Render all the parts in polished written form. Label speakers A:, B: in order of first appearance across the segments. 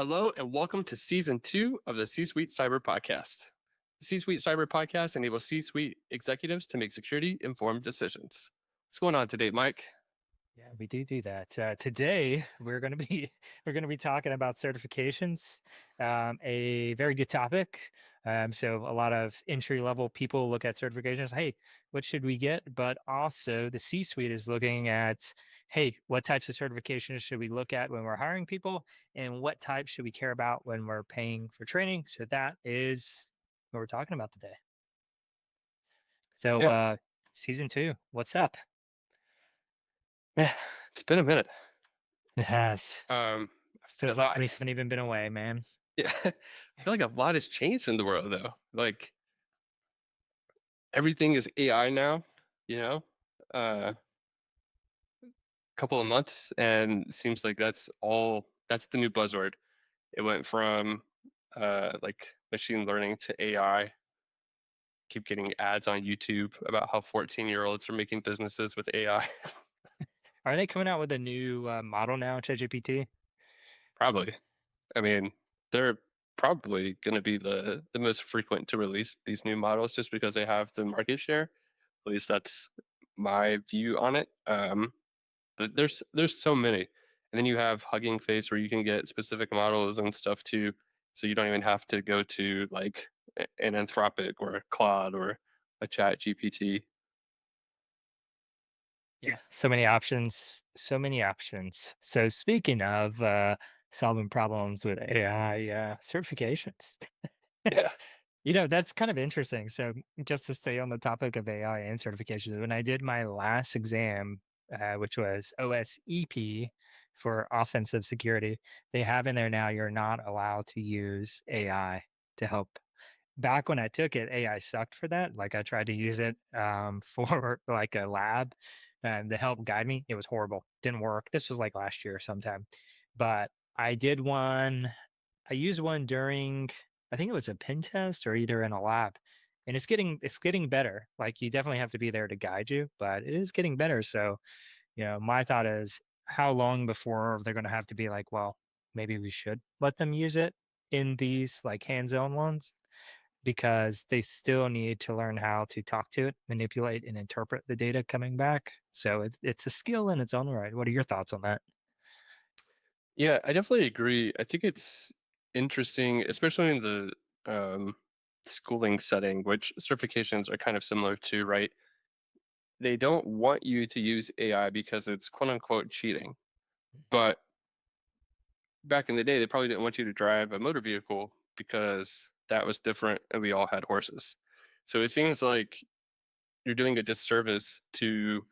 A: Hello and welcome to season 2 of the C-Suite Cyber Podcast. The C-Suite Cyber Podcast enables C-Suite executives to make security informed decisions. What's going on today, Mike?
B: Yeah, we do that. Today we're going to be we're going to be talking about certifications, a very good topic. So a lot of entry level people look at certifications. Hey, what should we get? But also the C-suite is looking at, hey, what types of certifications should we look at when we're hiring people, and what types should we care about when we're paying for training? So that is what we're talking about today. So
A: Yeah,
B: season 2, what's up?
A: man, it's been a minute.
B: It has.
A: I feel
B: Feels like
A: like
B: we haven't even been away, man.
A: yeah, I feel like a lot has changed in the world though. Like everything is AI now, you know? A couple of months and it seems like that's the new buzzword. It went from like machine learning to AI. Keep getting ads on YouTube about how 14-year-olds are making businesses with AI.
B: Are they coming out with a new model now, ChatGPT?
A: Probably. I mean, they're probably going to be the most frequent to release these new models just because they have the market share. At least that's my view on it. But there's so many, and then you have Hugging Face where you can get specific models and stuff too, so you don't even have to go to like an Anthropic or a Claude or a Chat GPT.
B: Yeah, so many options, so many options. So speaking of solving problems with AI certifications,
A: Yeah.
B: that's kind of interesting. So just to stay on the topic of AI and certifications, when I did my last exam, which was OSEP for offensive security, they have in there now you're not allowed to use AI to help. Back when I took it, AI sucked for that. Like I tried to use it for like a lab to help guide me. It was horrible. Didn't work. This was like last year sometime. But I did one, I used one during, I think it was a pen test or either in a lab. And it's getting better. Like you definitely have to be there to guide you, but it is getting better. So, my thought is how long before they're gonna have to be like, well, maybe we should let them use it in these like hands-on ones because they still need to learn how to talk to it, manipulate, and interpret the data coming back. So it's a skill in its own right. What are your thoughts on that?
A: Yeah, I definitely agree. I think it's interesting, especially in the schooling setting, which certifications are kind of similar to, right? They don't want you to use AI because it's quote unquote cheating. But back in the day, they probably didn't want you to drive a motor vehicle because that was different and we all had horses. So it seems like you're doing a disservice to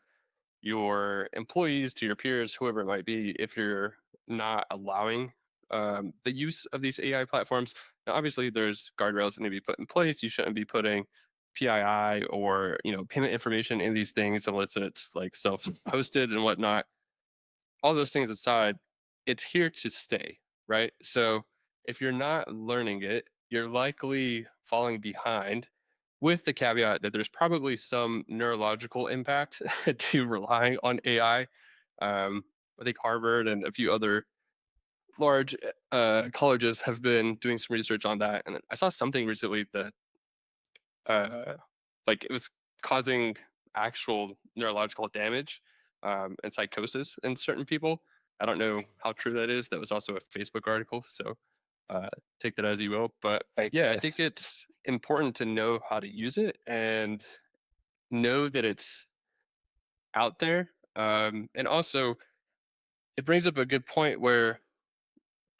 A: your employees, to your peers, whoever it might be, if you're not allowing the use of these AI platforms. Now, obviously, there's guardrails that need to be put in place. You shouldn't be putting PII or payment information in these things unless it's like self-hosted and whatnot. All those things aside, it's here to stay, right? So if you're not learning it, you're likely falling behind with the caveat that there's probably some neurological impact to relying on AI. I think Harvard and a few other large colleges have been doing some research on that. And I saw something recently that uh, like it was causing actual neurological damage and psychosis in certain people. I don't know how true that is. That was also a Facebook article, so uh, take that as you will. But
B: Fake
A: yeah, I think
B: news.
A: it's important to know how to use it and know that it's out there. And also, it brings up a good point where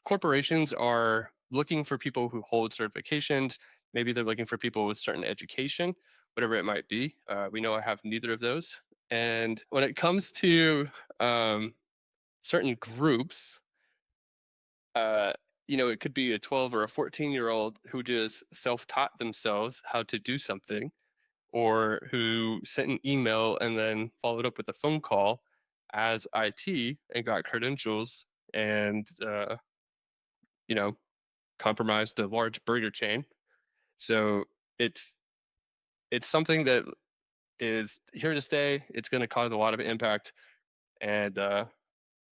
A: corporations are looking for people who hold certifications. Maybe they're looking for people with certain education, whatever it might be. We know I have neither of those. And when it comes to um, certain groups, uh, it could be a 12 or a 14-year-old who just self taught themselves how to do something, or who sent an email and then followed up with a phone call as IT and got credentials and, you know, compromised a large burger chain. So it's it's something that is here to stay. It's going to cause a lot of impact. And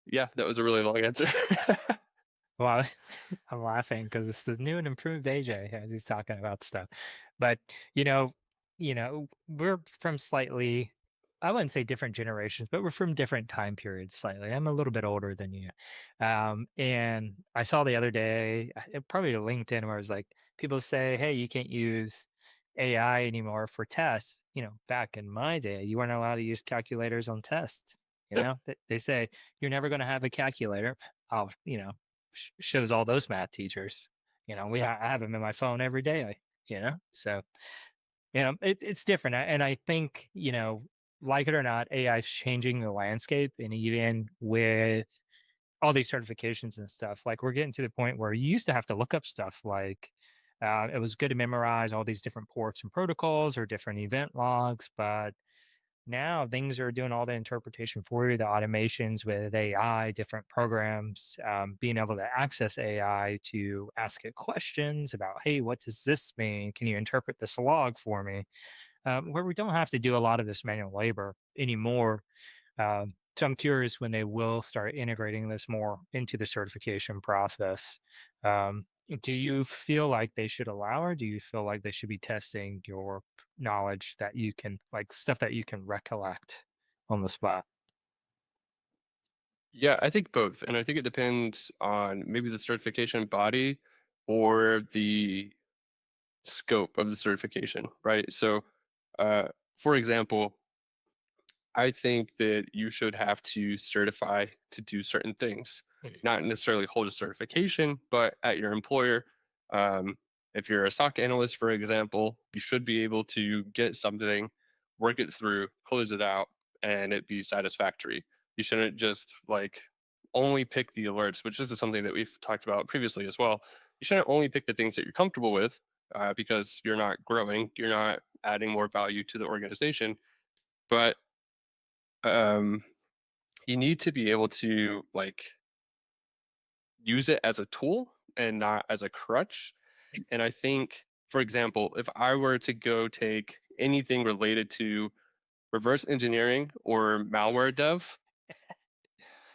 A: yeah, that was a really long answer.
B: Well, I'm laughing because it's the new and improved AJ as he's talking about stuff. But you know, we're from slightly, I wouldn't say different generations, but we're from different time periods slightly. I'm a little bit older than you. And I saw the other day, probably a LinkedIn where it was like people say, hey, you can't use AI anymore for tests. Back in my day, you weren't allowed to use calculators on tests. They say you're never going to have a calculator. Oh, shows all those math teachers. I have them in my phone every day. So it's different, and I think like it or not, AI is changing the landscape, and even with all these certifications and stuff, like we're getting to the point where you used to have to look up stuff like. It was good to memorize all these different ports and protocols or different event logs, but now things are doing all the interpretation for you, the automations with AI, different programs, being able to access AI to ask it questions about, hey, what does this mean? Can you interpret this log for me? Where we don't have to do a lot of this manual labor anymore. So I'm curious when they will start integrating this more into the certification process. Do you feel like they should allow, or do you feel like they should be testing your knowledge that you can, like stuff that you can recollect on the spot?
A: Yeah, I think both, and I think it depends on maybe the certification body or the scope of the certification, right? So, for example, I think that you should have to certify to do certain things,
B: Mhm.
A: not necessarily hold a certification, but at your employer. Um, if you're a SOC analyst, for example, you should be able to get something, work it through, close it out, and it be satisfactory. You shouldn't just like only pick the alerts, which this is something that we've talked about previously as well. You shouldn't only pick the things that you're comfortable with because you're not growing, you're not adding more value to the organization. But um, you need to be able to like use it as a tool and not as a crutch. And I think, for example, if I were to go take anything related to reverse engineering or malware dev,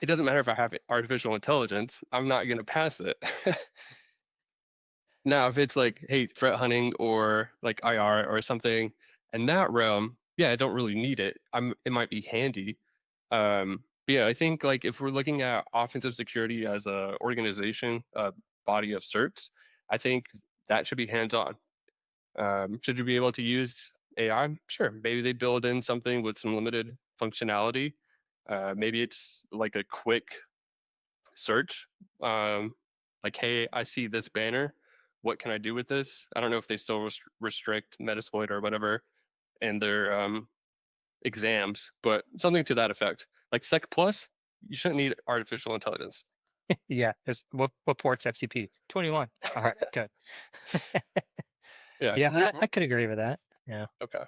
A: it doesn't matter if I have artificial intelligence, I'm not going to pass it. Now, if it's like, hey, threat hunting or like IR or something in that realm, yeah, I don't really need it. It might be handy. But yeah, I think like if we're looking at offensive security as a organization, a body of certs, I think that should be hands on. Should you be able to use AI? Sure. Maybe they build in something with some limited functionality. Maybe it's like a quick search. Like, hey, I see this banner. What can I do with this? I don't know if they still restrict Metasploit or whatever in their exams, but something to that effect. Like Sec Plus, you shouldn't need artificial intelligence.
B: Yeah. What ports FCP? 21. All right, good.
A: Yeah.
B: Yeah, I could agree with that. Yeah.
A: Okay.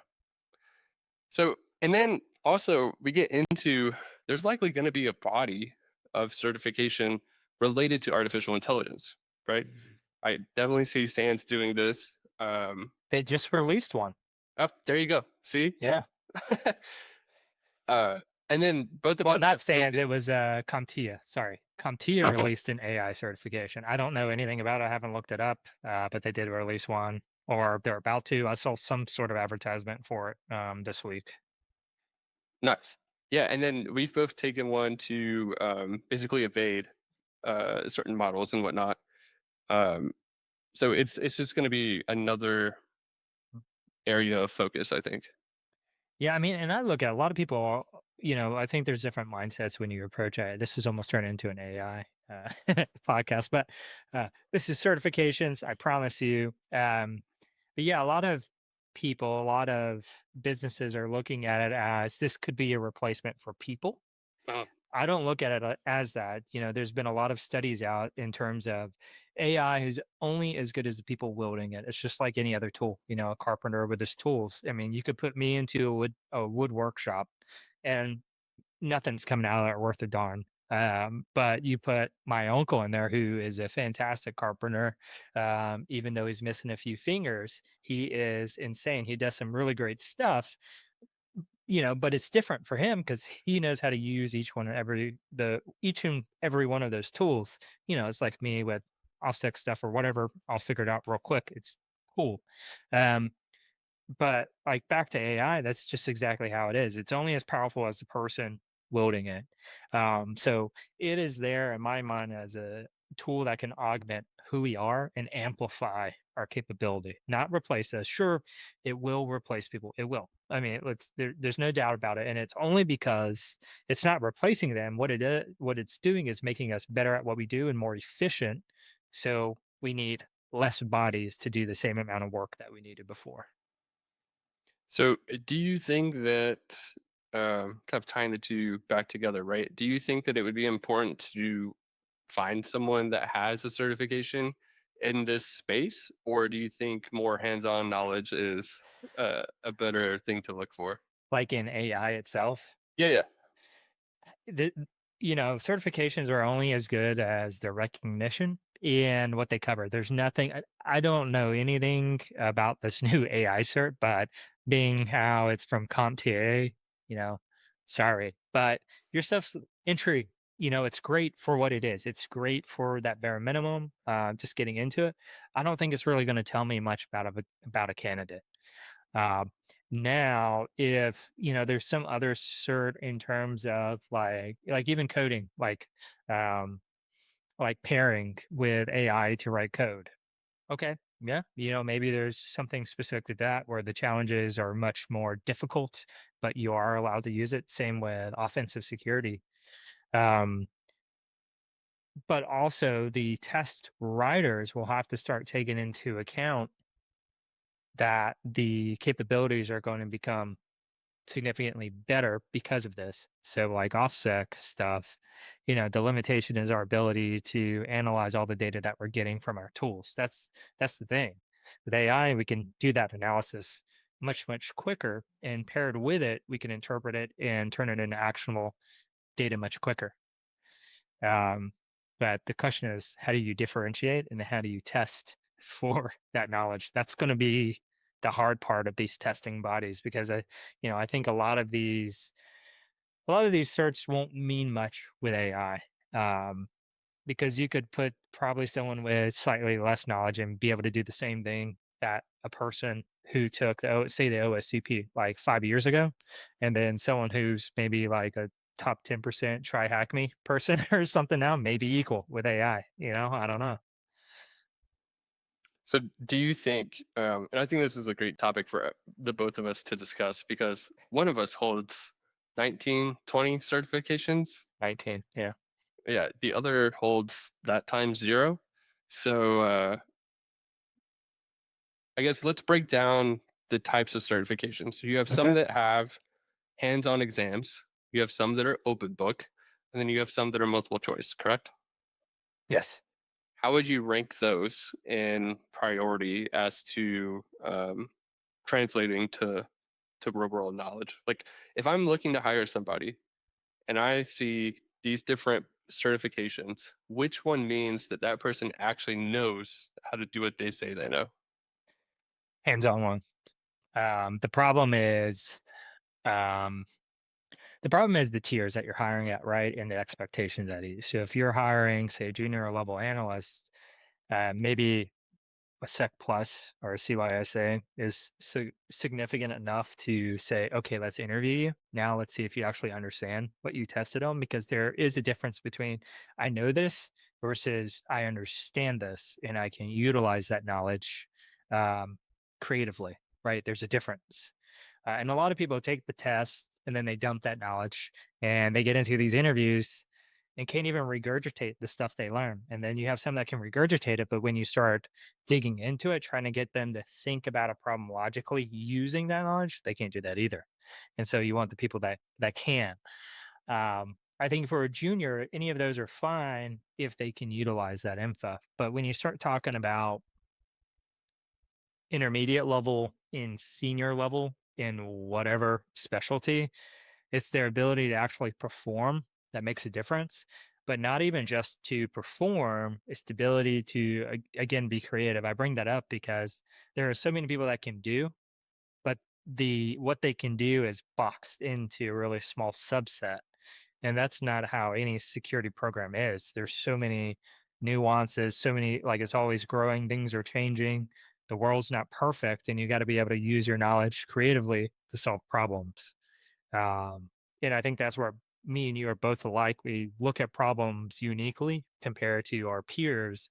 A: So, and then also we get into there's likely going to be a body of certification related to artificial intelligence, right? I definitely see SANS doing this.
B: They just released one.
A: Oh, there you go. See?
B: Yeah.
A: uh, and then both of
B: Well,
A: them
B: not
A: have built.
B: saying it was CompTIA. Sorry. CompTIA released an AI certification. I don't know anything about it. I haven't looked it up, but they did release one, or they're about to. I saw some sort of advertisement for it this week.
A: Nice. Yeah, and then we've both taken one to basically evade certain models and whatnot. Um, so it's just going to be another area of focus, I think.
B: Yeah, I mean, and I look at a lot of people, I think there's different mindsets when you approach it. This is almost turned into an AI podcast, but this is certifications, I promise you. But yeah, a lot of people, a lot of businesses are looking at it as this could be a replacement for people.
A: Uh,
B: I don't look at it as that. There's been a lot of studies out in terms of AI is only as good as the people wielding it. It's just like any other tool, a carpenter with his tools. I mean, you could put me into a wood workshop and nothing's coming out of it worth a darn. But you put my uncle in there, who is a fantastic carpenter. Even though he's missing a few fingers, he is insane. He does some really great stuff, but it's different for him because he knows how to use each and every one of those tools. It's like me with offset stuff or whatever. I'll figure it out real quick. It's cool. Um, but, like, back to AI, that's just exactly how it is. It's only as powerful as the person wielding it. So it is there in my mind as a tool that can augment who we are and amplify our capability, not replace us. Sure, it will replace people. It will. I mean, there's no doubt about it. And it's only because it's not replacing them. What it's doing is making us better at what we do and more efficient. So we need less bodies to do the same amount of work that we needed before.
A: So, do you think that, kind of tying the two back together, right? Do you think that it would be important to find someone that has a certification in this space, or do you think more hands-on knowledge is a better thing to look for?
B: Like in AI itself,
A: Yeah, yeah.
B: the certifications are only as good as the recognition and what they cover. There's nothing I don't know anything about this new AI cert, but being how it's from CompTIA, you know, sorry. But your stuff's entry, it's great for what it is. It's great for that bare minimum, just getting into it. I don't think it's really going to tell me much about a candidate. Um, Now, if there's some other cert in terms of like even coding, like pairing with AI to write code. Okay, yeah, maybe there's something specific to that where the challenges are much more difficult, but you are allowed to use it. Same with offensive security. Um, but also the test writers will have to start taking into account that the capabilities are going to become significantly better because of this. So like OffSec stuff, the limitation is our ability to analyze all the data that we're getting from our tools. That's the thing. With AI, we can do that analysis much, much quicker. And paired with it, we can interpret it and turn it into actionable data much quicker. Um, but the question is, how do you differentiate and how do you test for that knowledge? That's going to be the hard part of these testing bodies because I think a lot of these certs won't mean much with AI. Because you could put probably someone with slightly less knowledge and be able to do the same thing that a person who took say the OSCP like 5 years ago, and then someone who's maybe like a top 10% try hack me person or something now, maybe equal with AI. I don't know.
A: So, do you think, and I think this is a great topic for the both of us to discuss because one of us holds 19, 20 certifications.
B: 19. Yeah.
A: Yeah, the other holds that times zero. So, I guess let's break down the types of certifications. So, you have some
B: Okay.
A: that have hands on exams, you have some that are open book, and then you have some that are multiple choice, correct?
B: Yes.
A: How would you rank those in priority as to translating to real world knowledge? Like, if I'm looking to hire somebody and I see these different certifications, which one means that that person actually knows how to do what they say they know?
B: Hands on one. The problem is, um, the problem is the tiers that you're hiring at, right? And the expectations at each. So if you're hiring, say, a junior level analyst, maybe a Sec Plus or a CYSA is significant enough to say, okay, let's interview you. Now let's see if you actually understand what you tested on, because there is a difference between I know this versus I understand this and I can utilize that knowledge um, creatively, right? There's a difference. And a lot of people take the test and then they dump that knowledge and they get into these interviews and can't even regurgitate the stuff they learn. And then you have some that can regurgitate it, but when you start digging into it, trying to get them to think about a problem logically using that knowledge, they can't do that either. And so you want the people that can. I think for a junior, any of those are fine if they can utilize that info. But when you start talking about intermediate level in senior level in whatever specialty, it's their ability to actually perform that makes a difference, but not even just to perform, it's the ability to again be creative. I bring that up because there are so many people that can do, but the what they can do is boxed into a really small subset. And that's not how any security program is. There's so many nuances, so many, like, it's always growing, things are changing. The world's not perfect, and you got to be able to use your knowledge creatively to solve problems. Um, and I think that's where me and you are both alike. We look at problems uniquely compared to our peers,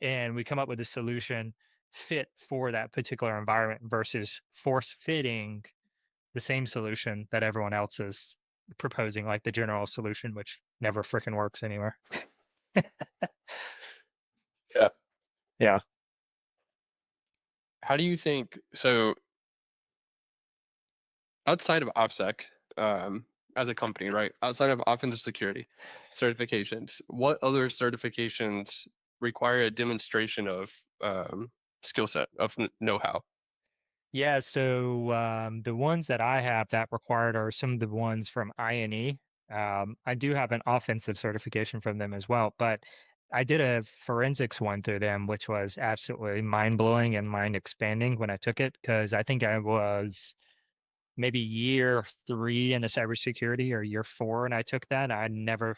B: and we come up with a solution fit for that particular environment versus force fitting the same solution that everyone else is proposing, like the general solution, which never freaking works anywhere.
A: Yeah.
B: Yeah.
A: How do you think so outside of OPSEC, um, as a company, right? Outside of offensive security certifications, what other certifications require a demonstration of skill set of know-how?
B: Yeah, so the ones that I have that required are some of the ones from INE. I do have an offensive certification from them as well, but I did a forensics one through them, which was absolutely mind blowing and mind expanding when I took it, because I think I was maybe year 3 in the cybersecurity or year 4, and I took that. I never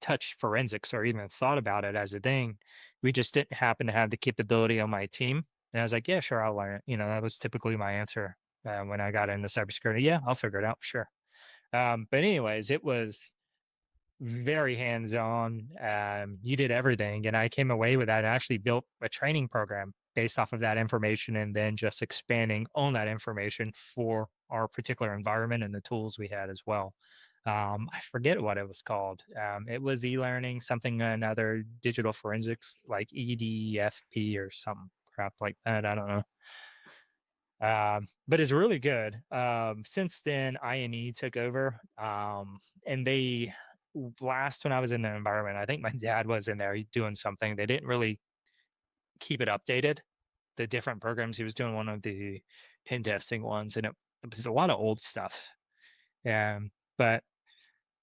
B: touched forensics or even thought about it as a thing. We just didn't happen to have the capability on my team. And I was like, yeah, sure, I'll learn it. That was typically my answer when I got into cybersecurity. Yeah, I'll figure it out. Sure. But anyways, it was very hands-on. You did everything, and I came away with that and actually built a training program based off of that information, and then just expanding on that information for our particular environment and the tools we had as well. I forget what it was called. It was e-learning, something another digital forensics, like EDFP or some crap like that. I don't know. But it's really good. Since then, INE took over, and they last when I was in the environment, I think my dad was in there doing something. They didn't really keep it updated. The different programs he was doing, one of the pen testing ones, and it was a lot of old stuff. But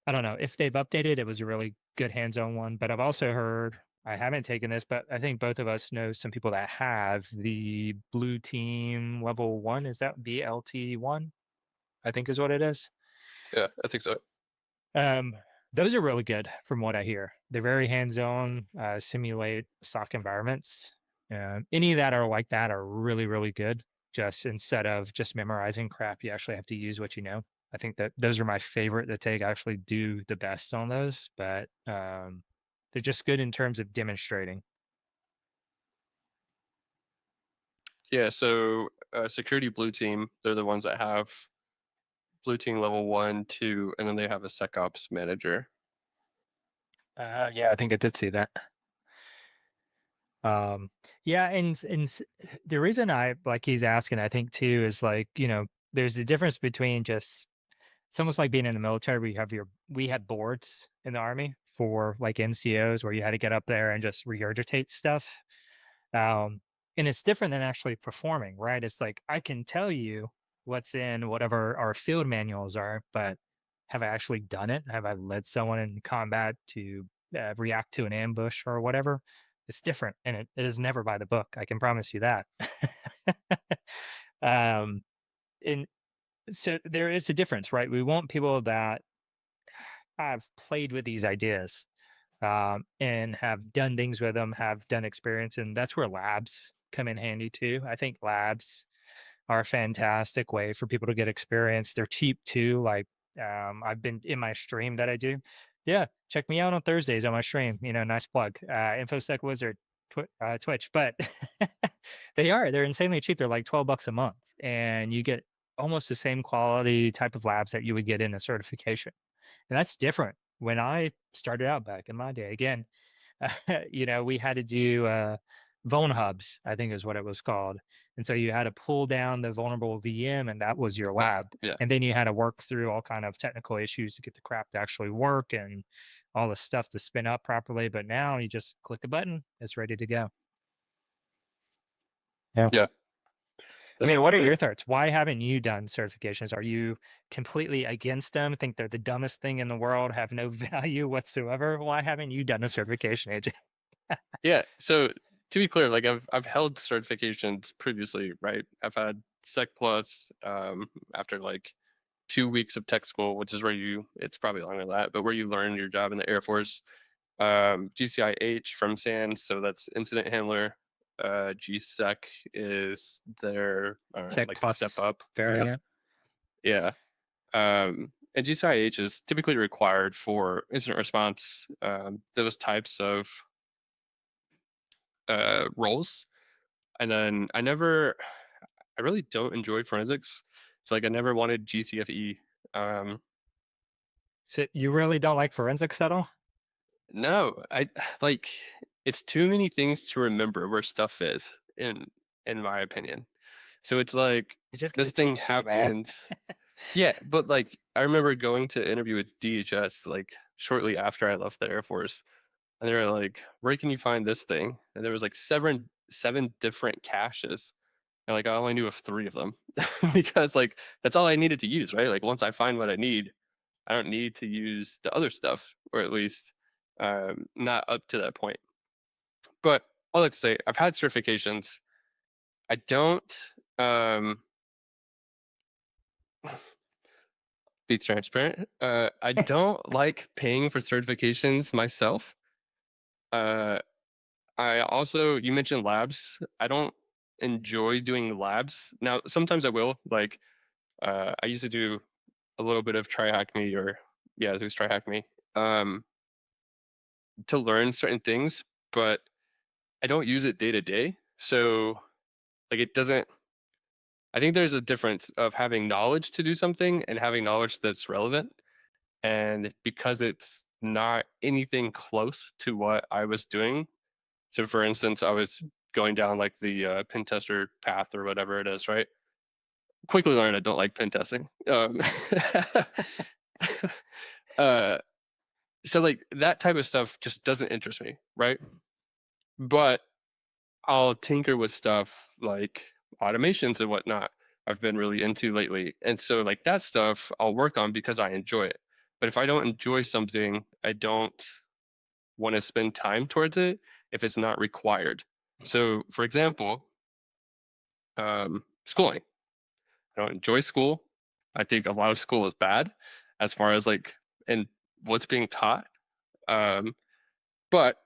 B: I don't know if they've updated. It was a really good hands-on one. But I've also heard, I haven't taken this, but I think both of us know some people that have the blue team level one. Is that BLT1? I think is what it is.
A: Yeah, I think so.
B: Um, those are really good from what I hear. They're very hands-on, simulate stock environments. Any that are like that are really, really good. Just instead of just memorizing crap, you actually have to use what you know. I think that those are my favorite to take. I actually do the best on those, but they're just good in terms of demonstrating.
A: Yeah, so security blue team, they're the ones that have blue team level one, two, and then they have a SecOps manager.
B: Yeah, I think I did see that. Um, yeah, the reason I like he's asking, I think too, is like, there's a difference between just it's almost like being in the military where we had boards in the army for like NCOs where you had to get up there and just regurgitate stuff. Um, and it's different than actually performing, right? It's like I can tell you what's in whatever our field manuals are, but have I actually done it? Have I led someone in combat to react to an ambush or whatever? It's different, and it is never by the book. I can promise you that. um, and so there is a difference, right? We want people that have played with these ideas and have done things with them, have done experience, and that's where labs come in handy too. I think labs are a fantastic way for people to get experience. They're cheap too. Like I've been in my stream that I do. Yeah, check me out on Thursdays on my stream. Nice plug. InfoSec Wizard Twitch, but they're insanely cheap. They're like $12 a month, and you get almost the same quality type of labs that you would get in a certification. And that's different. When I started out back in my day, again, we had to do Vuln hubs, I think is what it was called. And so you had to pull down the vulnerable VM, and that was your lab.
A: Yeah.
B: And then you had to work through all kind of technical issues to get the crap to actually work and all the stuff to spin up properly. But now you just click a button, it's ready to go. Yeah.
A: Yeah,
B: I mean, what are
A: definitely.
B: your thoughts? Why haven't you done certifications? Are you completely against them? Think they're the dumbest thing in the world, have no value whatsoever? Why haven't you done a certification, AJ?
A: Yeah, so to be clear, like I've held certifications previously, right? I've had Sec Plus, after like 2 weeks of tech school, which is where it's probably longer than that, but where you learn your job in the Air Force. GCIH from SANS, so that's incident handler. GSEC is their
B: Sec
A: like the step
B: plus
A: up. Yeah,
B: variant.
A: yeah. And GCIH is typically required for incident response, those types of roles. And then I really don't enjoy forensics. So like I never wanted GCFE. Um,
B: So you really don't like forensics at all?
A: no, I like it's too many things to remember where stuff is in my opinion. So it's like
B: You just gotta
A: this thing
B: cheat sheet, man.
A: happens. Yeah, but like I remember going to interview with DHS like shortly after I left the Air Force, and they were like, "Where can you find this thing?" And there was like seven different caches, and like I only knew of three of them because like that's all I needed to use, right? Like once I find what I need, I don't need to use the other stuff, or at least not up to that point. But all that to say, I've had certifications. I don't. Um, be transparent. I don't like paying for certifications myself. Uh, I also, you mentioned labs. I don't enjoy doing labs. Now, sometimes I will. Like, I used to do a little bit of try hack me, or yeah, it was try hack me, um, to learn certain things, but I don't use it day to day. So, like, it doesn't. I think there's a difference of having knowledge to do something and having knowledge that's relevant. And because it's not anything close to what I was doing, so for instance, I was going down like the pen tester path or whatever it is, right? Quickly learned I don't like pen testing. uh, so like that type of stuff just doesn't interest me, right? But I'll tinker with stuff like automations and whatnot. I've been really into lately, and so like that stuff I'll work on because I enjoy it. But if I don't enjoy something, I don't want to spend time towards it if it's not required. So, for example, schooling. I don't enjoy school. I think a lot of school is bad as far as like and what's being taught. Um, but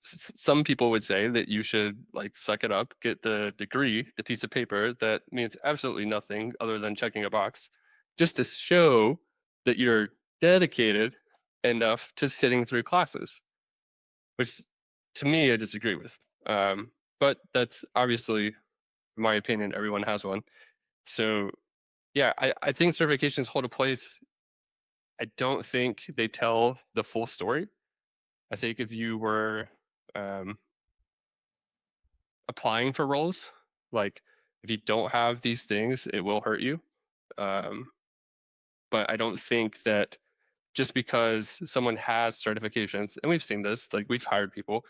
A: some people would say that you should like suck it up, get the degree, the piece of paper that means absolutely nothing other than checking a box, just to show that you're dedicated enough to sitting through classes, which to me I disagree with. But that's obviously, in my opinion, everyone has one. So yeah, I think certifications hold a place. I don't think they tell the full story. I think if you were um, applying for roles, like if you don't have these things, it will hurt you. Um, but I don't think that just because someone has certifications, and we've seen this, like we've hired people,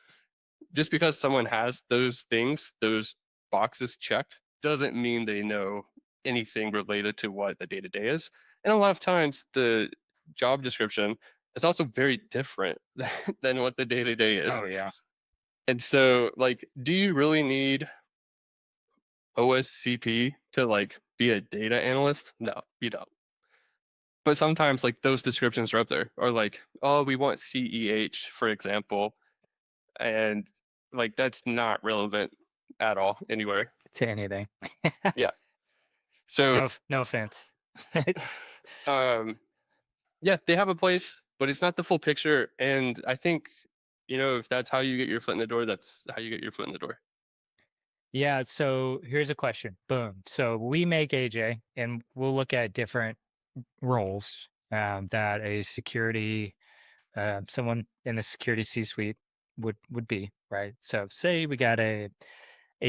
A: just because someone has those things, those boxes checked, doesn't mean they know anything related to what the day to day is. And a lot of times, the job description is also very different than what the day to day is.
B: Oh yeah.
A: And so, like, do you really need OSCP to like be a data analyst? No, you don't. But sometimes, like, those descriptions are up there, or like, oh, we want CEH, for example, and like that's not relevant at all anywhere.
B: To anything.
A: Yeah. So
B: No offense.
A: um yeah, they have a place, but it's not the full picture. And I think, if that's how you get your foot in the door, that's how you get your foot in the door.
B: Yeah, so here's a question. Boom. So we make AJ and we'll look at different roles that a security someone in the security C-suite would be, right? So say we got a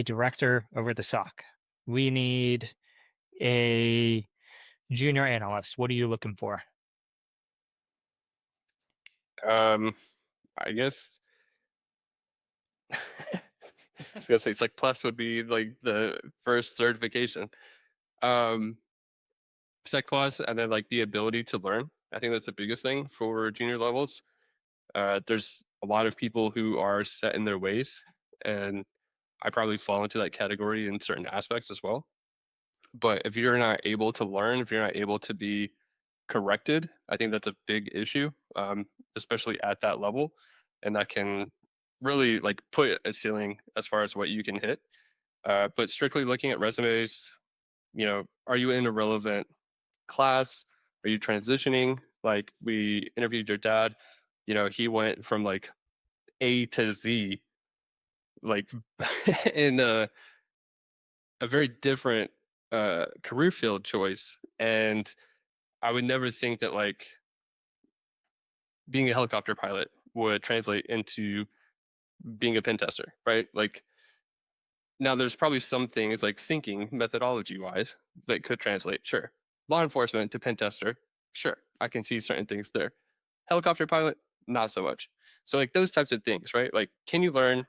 B: director over the SOC. We need a junior analyst. What are you looking for?
A: Um I guess I was gonna say it's like plus would be like the first certification. Um Sec plus and then like the ability to learn. I think that's the biggest thing for junior levels. There's a lot of people who are set in their ways, and I probably fall into that category in certain aspects as well. But if you're not able to learn, if you're not able to be corrected, I think that's a big issue, especially at that level, and that can really like put a ceiling as far as what you can hit. But strictly looking at resumes, are you in a relevant class? Are you transitioning? Like we interviewed your dad, he went from like A to Z, like in a very different career field choice. And I would never think that like being a helicopter pilot would translate into being a pen tester, right? Like now there's probably some things like thinking methodology wise that could translate, sure. Law enforcement to pen tester, sure. I can see certain things there. Helicopter pilot, not so much. So like those types of things, right? Like can you learn?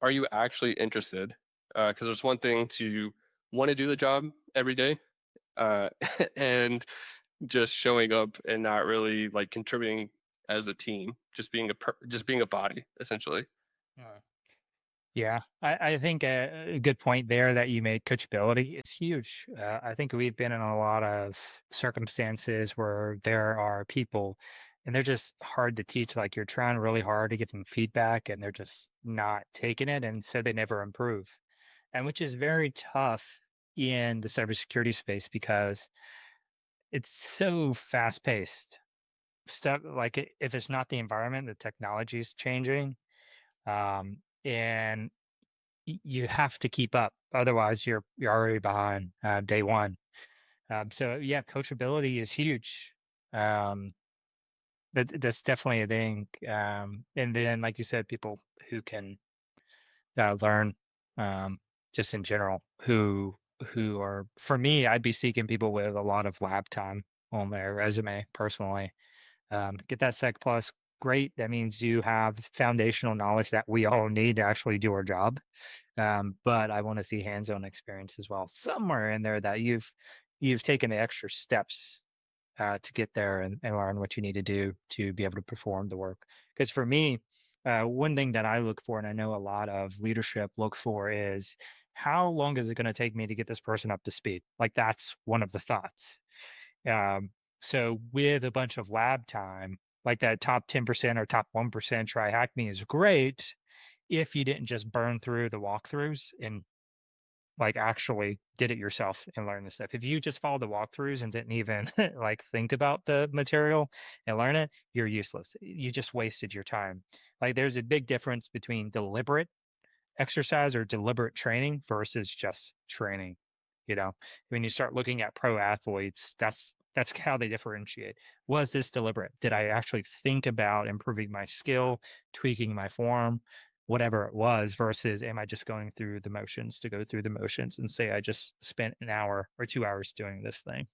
A: Are you actually interested? Because there's one thing to want to do the job every day, uh, and just showing up and not really like contributing as a team, just being a body essentially.
B: Yeah, I think a good point there that you made, coachability is huge. I think we've been in a lot of circumstances where there are people and they're just hard to teach. Like you're trying really hard to give them feedback and they're just not taking it. And so they never improve. And which is very tough in the cybersecurity space because it's so fast paced. Stuff like if it's not the environment, the technology is changing. And you have to keep up, otherwise you're already behind day one. So yeah, coachability is huge. Um, that's definitely a thing. And then, like you said, people who can learn, um, just in general, who are for me, I'd be seeking people with a lot of lab time on their resume personally. Get that Sec Plus. Great. That means you have foundational knowledge that we all need to actually do our job. But I want to see hands-on experience as well, somewhere in there that you've taken the extra steps to get there and learn what you need to do to be able to perform the work. Because for me, one thing that I look for, and I know a lot of leadership look for, is how long is it going to take me to get this person up to speed? Like that's one of the thoughts. Um, so with a bunch of lab time, like that top 10% or top 1% try hack me is great if you didn't just burn through the walkthroughs and like actually did it yourself and learn the stuff. If you just follow the walkthroughs and didn't even like think about the material and learn it, you're useless. You just wasted your time. Like there's a big difference between deliberate exercise or deliberate training versus just training. You know, when you start looking at pro athletes, that's how they differentiate. Was this deliberate? Did I actually think about improving my skill, tweaking my form, whatever it was, versus am I just going through the motions to go through the motions and say I just spent an hour or 2 hours doing this thing?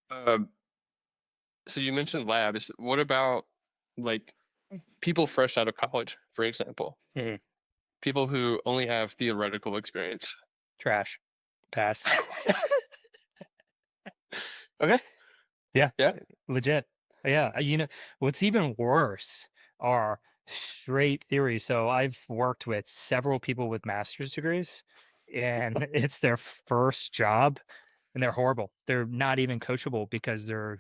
A: Um, so you mentioned labs. What about like people fresh out of college, for example?
B: Mhm.
A: People who only have theoretical experience.
B: Trash. Pass.
A: Okay.
B: Yeah,
A: Yeah.
B: legit. Yeah, what's even worse are straight theory. So I've worked with several people with master's degrees, and it's their first job, and they're horrible. They're not even coachable because I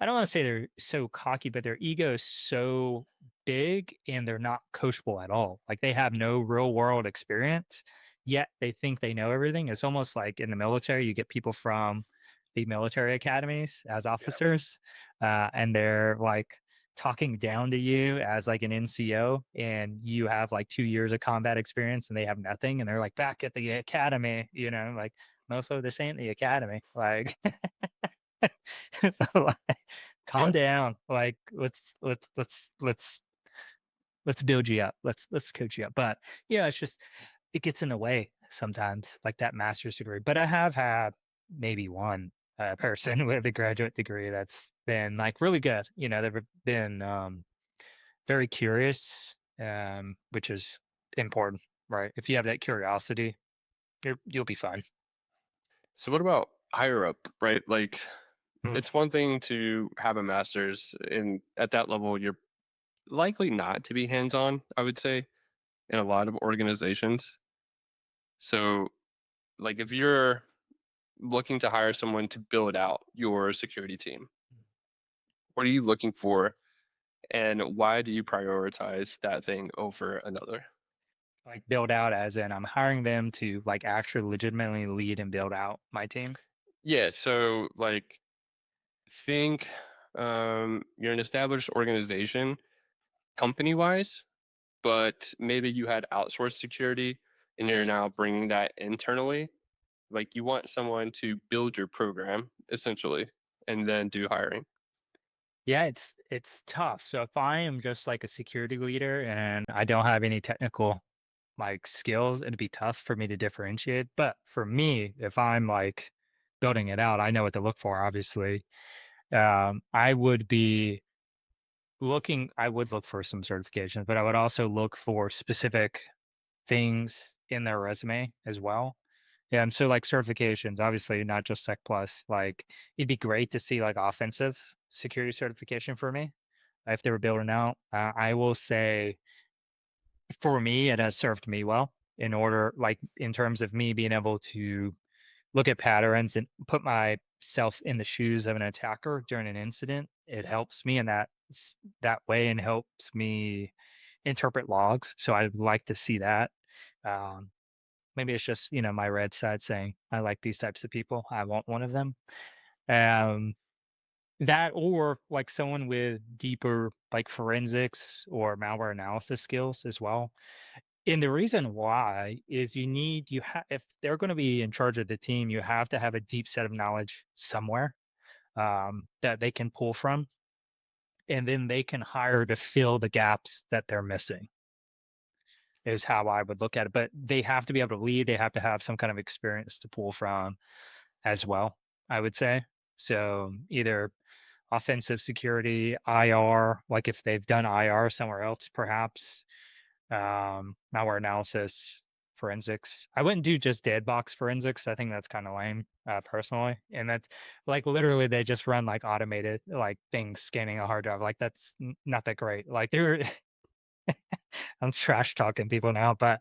B: don't want to say they're so cocky, but their ego is so big and they're not coachable at all. Like they have no real world experience, yet they think they know everything. It's almost like in the military, you get people from the military academies as
A: Yeah.
B: officers, and they're like talking down to you as like an NCO, and you have like 2 years of combat experience, and they have nothing, and they're like back at the academy, like mofo, this ain't the academy. Like, like, calm
A: Yeah.
B: down. Like, let's build you up. Let's coach you up. But yeah, it's just it gets in the way sometimes, like that master's degree. But I have had maybe one person with a graduate degree that's been like really good. They've been very curious, which is important, right? If you have that curiosity, you'll be fine.
A: So what about higher up, right? Like
B: Mhm.
A: it's one thing to have a master's and at that level you're likely not to be hands-on, I would say, in a lot of organizations. So like if you're looking to hire someone to build out your security team, what are you looking for and why do you prioritize that thing over another?
B: Like build out as in I'm hiring them to like actually legitimately lead and build out my team.
A: Yeah, so like think you're an established organization company wise, but maybe you had outsourced security and you're now bringing that internally. Like you want someone to build your program essentially and then do hiring.
B: Yeah, it's tough. So if I am just like a security leader and I don't have any technical like skills, it'd be tough for me to differentiate. But for me, if I'm like building it out, I know what to look for, obviously. I would be I would look for some certifications, but I would also look for specific things in their resume as well. Yeah, and so like certifications, obviously not just Sec Plus. Like it'd be great to see like offensive security certification for me if they were building out. I will say for me, it has served me well in order, like in terms of me being able to look at patterns and put myself in the shoes of an attacker during an incident. It helps me in that way and helps me interpret logs. So I'd like to see that. Um, Maybe it's just my red side saying I like these types of people. I want one of them. Um, that or like someone with deeper like forensics or malware analysis skills as well. And the reason why is you have if they're going to be in charge of the team, you have to have a deep set of knowledge somewhere that they can pull from, and then they can hire to fill the gaps that they're missing. Is how I would look at it. But they have to be able to lead. They have to have some kind of experience to pull from as well. I would say so. Either offensive security, IR, like if they've done IR somewhere else, perhaps malware analysis, forensics. I wouldn't do just dead box forensics. I think that's kind of lame, personally. And that's like literally they just run like automated like things scanning a hard drive. Like that's not that great. Like they're I'm trash talking people now, but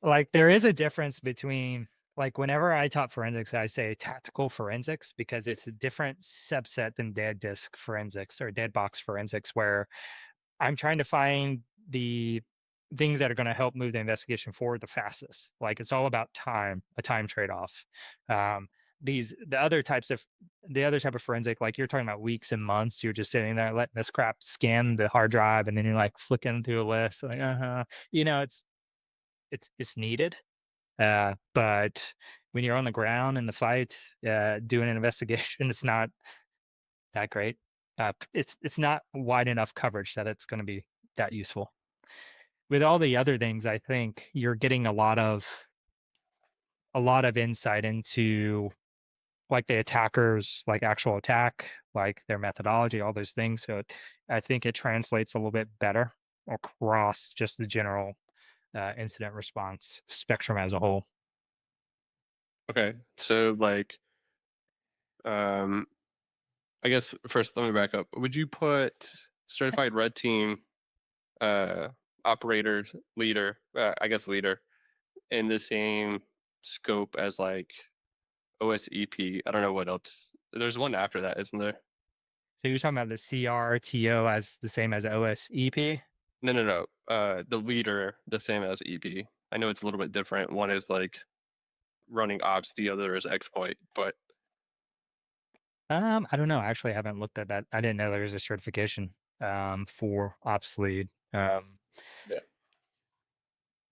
B: like there is a difference between like whenever I taught forensics, I say tactical forensics because it's a different subset than dead disk forensics or dead box forensics where I'm trying to find the things that are going to help move the investigation forward the fastest. Like it's all about time, a time trade-off. Um, these the other type of forensic, like you're talking about weeks and months. You're just sitting there letting this crap scan the hard drive, and then you're like flicking through a list, like it's needed. But when you're on the ground in the fight, doing an investigation, it's not that great. It's not wide enough coverage that it's going to be that useful. With all the other things, I think you're getting a lot of insight into like the attackers, like actual attack, like their methodology, all those things. So I think it translates a little bit better across just the general incident response spectrum as a whole.
A: Okay. So like um I guess first let me back up. Would you put certified red team uh operators leader, I guess leader in the same scope as like OSEP? I don't know what else. There's one after that, isn't there?
B: So you're talking about the CRTO as the same as OSEP?
A: No, no, no. The leader, the same as EP. I know it's a little bit different. One is like running ops, the other is exploit. But
B: I don't know. I actually haven't looked at that. I didn't know there was a certification for ops lead.
A: yeah,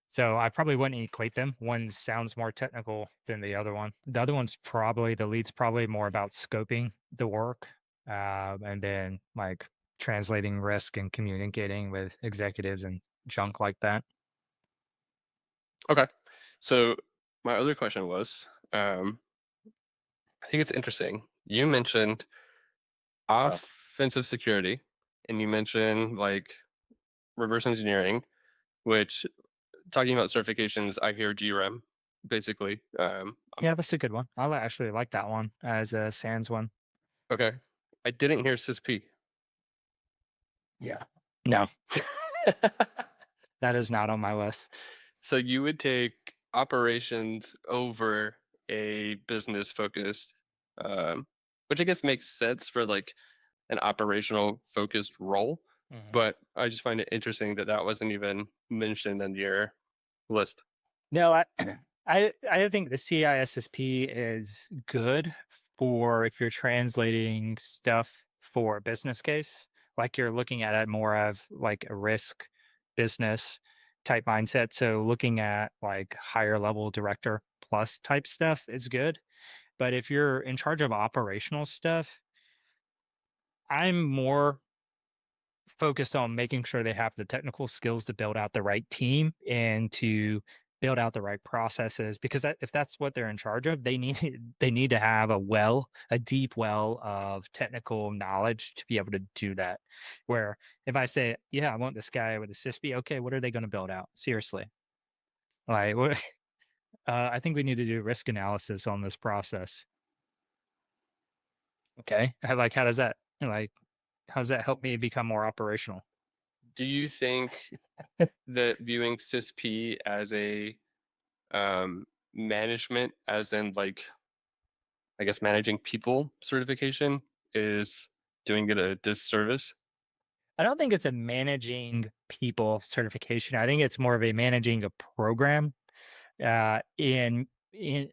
B: So I probably wouldn't equate them. One sounds more technical than the other one. The other one's probably the lead's probably more about scoping the work, and then like translating risk and communicating with executives and junk like that.
A: okay. So my other question was, I think it's interesting. You mentioned offensive security, and you mentioned like reverse engineering, which talking about certifications, I hear GREM basically.
B: Yeah, that's a good one. Actually like that one as a Sans one.
A: Okay. I didn't hear CISP.
B: Yeah. No, that is not on my list.
A: So you would take operations over. a business focused, which I guess makes sense for like an operational focused role.
B: Mhm.
A: But I just find it interesting that that wasn't even mentioned in your list.
B: No, I think the CISSP is good for if you're translating stuff for a business case, like you're looking at it more of like a risk business type mindset. So looking at like higher level director plus type stuff is good. But if you're in charge of operational stuff, I'm more focused on making sure they have the technical skills to build out the right team and to build out the right processes because if that's what they're in charge of, they need they need to have a deep well of technical knowledge to be able to do that. Where if I say, yeah, I want this guy with a CISP, okay, what are they going to build out? Seriously. Like what I think we need to do risk analysis on this process. Okay. How does that like how does that help me become more operational?
A: Do you think that viewing CISP as a management, as in like I guess managing people certification, is doing it a disservice?
B: I don't think it's a managing people certification. I think it's more of a managing a program. In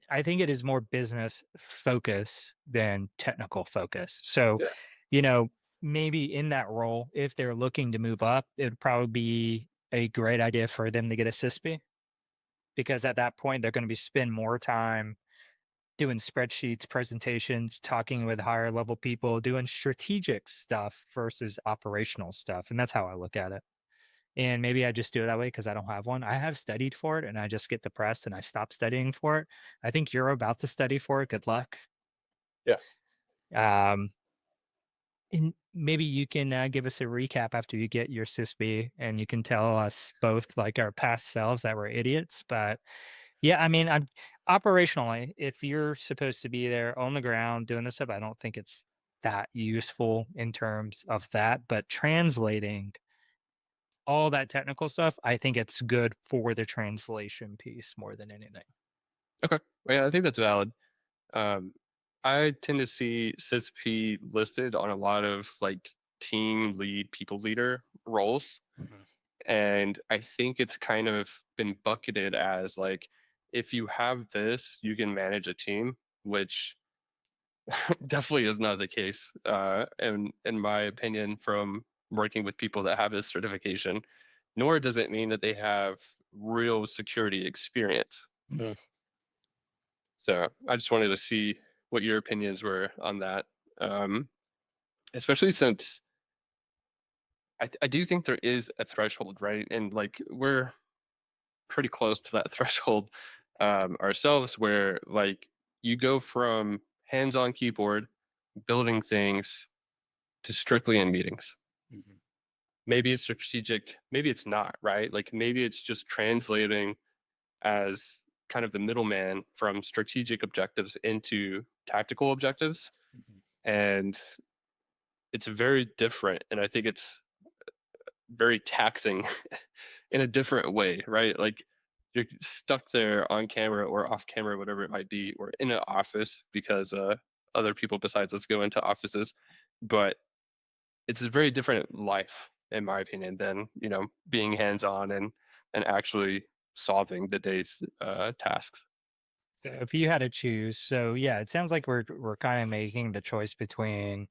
B: I think it is more business focus than technical focus. So,
A: Yeah.
B: you know, maybe in that role, if they're looking to move up, it would probably be a great idea for them to get a CISP because at that point they're going to be spend more time doing spreadsheets, presentations, talking with higher level people, doing strategic stuff versus operational stuff. And that's how I look at it. And maybe I just do it that way because I don't have one. I have studied for it and I just get depressed and I stop studying for it. I think you're about to study for it. Good luck.
A: Yeah.
B: Um, and maybe you can give us a recap after you get your CISB and you can tell us both like our past selves that were idiots. But yeah, I mean, I'm operationally, if you're supposed to be there on the ground doing this stuff, I don't think it's that useful in terms of that. But translating all that technical stuff, I think it's good for the translation piece more than anything.
A: Okay. Well, yeah, I think that's valid. Um, I tend to see CISP listed on a lot of like team lead, people leader roles.
B: Mhm.
A: And I think it's kind of been bucketed as like, if you have this, you can manage a team, which definitely is not the case. In my opinion, from working with people that have this certification, nor does it mean that they have real security experience.
B: Mhm.
A: So I just wanted to see what your opinions were on that, um, especially since I do think there is a threshold, right? And like we're pretty close to that threshold ourselves, where like you go from hands-on keyboard building things to strictly in meetings.
B: Mhm.
A: Maybe it's strategic, maybe it's not, right? Like maybe it's just translating as kind of the middleman from strategic objectives into tactical objectives.
B: Mhm.
A: And it's very different. And I think it's very taxing in a different way, right? Like you're stuck there on camera or off camera, whatever it might be, or in an office because other people besides us go into offices. But it's a very different life, in my opinion, than being hands on and actually solving the day's tasks.
B: So if you had to choose, so yeah, it sounds like we're kind of making the choice between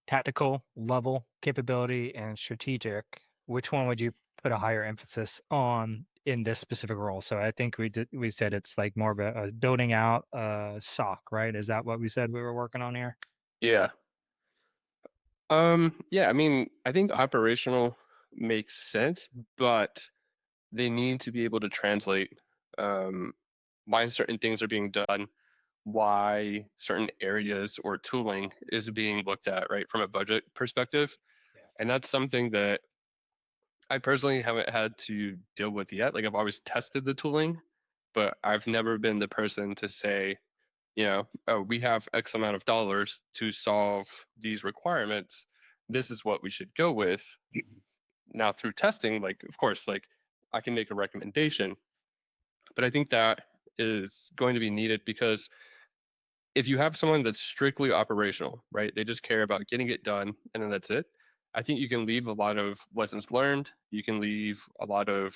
B: tactical level capability and strategic. Which one would you put a higher emphasis on in this specific role? So I think we said it's like more of a building out a SOC, right? Is that what we said we were working on here?
A: Yeah. Yeah, I mean, I think operational makes sense, but they need to be able to translate um, why certain things are being done, why certain areas or tooling is being looked at, right, from a budget perspective.
B: Yeah.
A: And that's something that I personally haven't had to deal with yet. Like I've always tested the tooling, but I've never been the person to say, oh, we have X amount of dollars to solve these requirements. This is what we should go with.
B: Mhm.
A: Now through testing, like of course, like I can make a recommendation, but I think that is going to be needed because if you have someone that's strictly operational, right? They just care about getting it done and then that's it. I think you can leave a lot of lessons learned. You can leave a lot of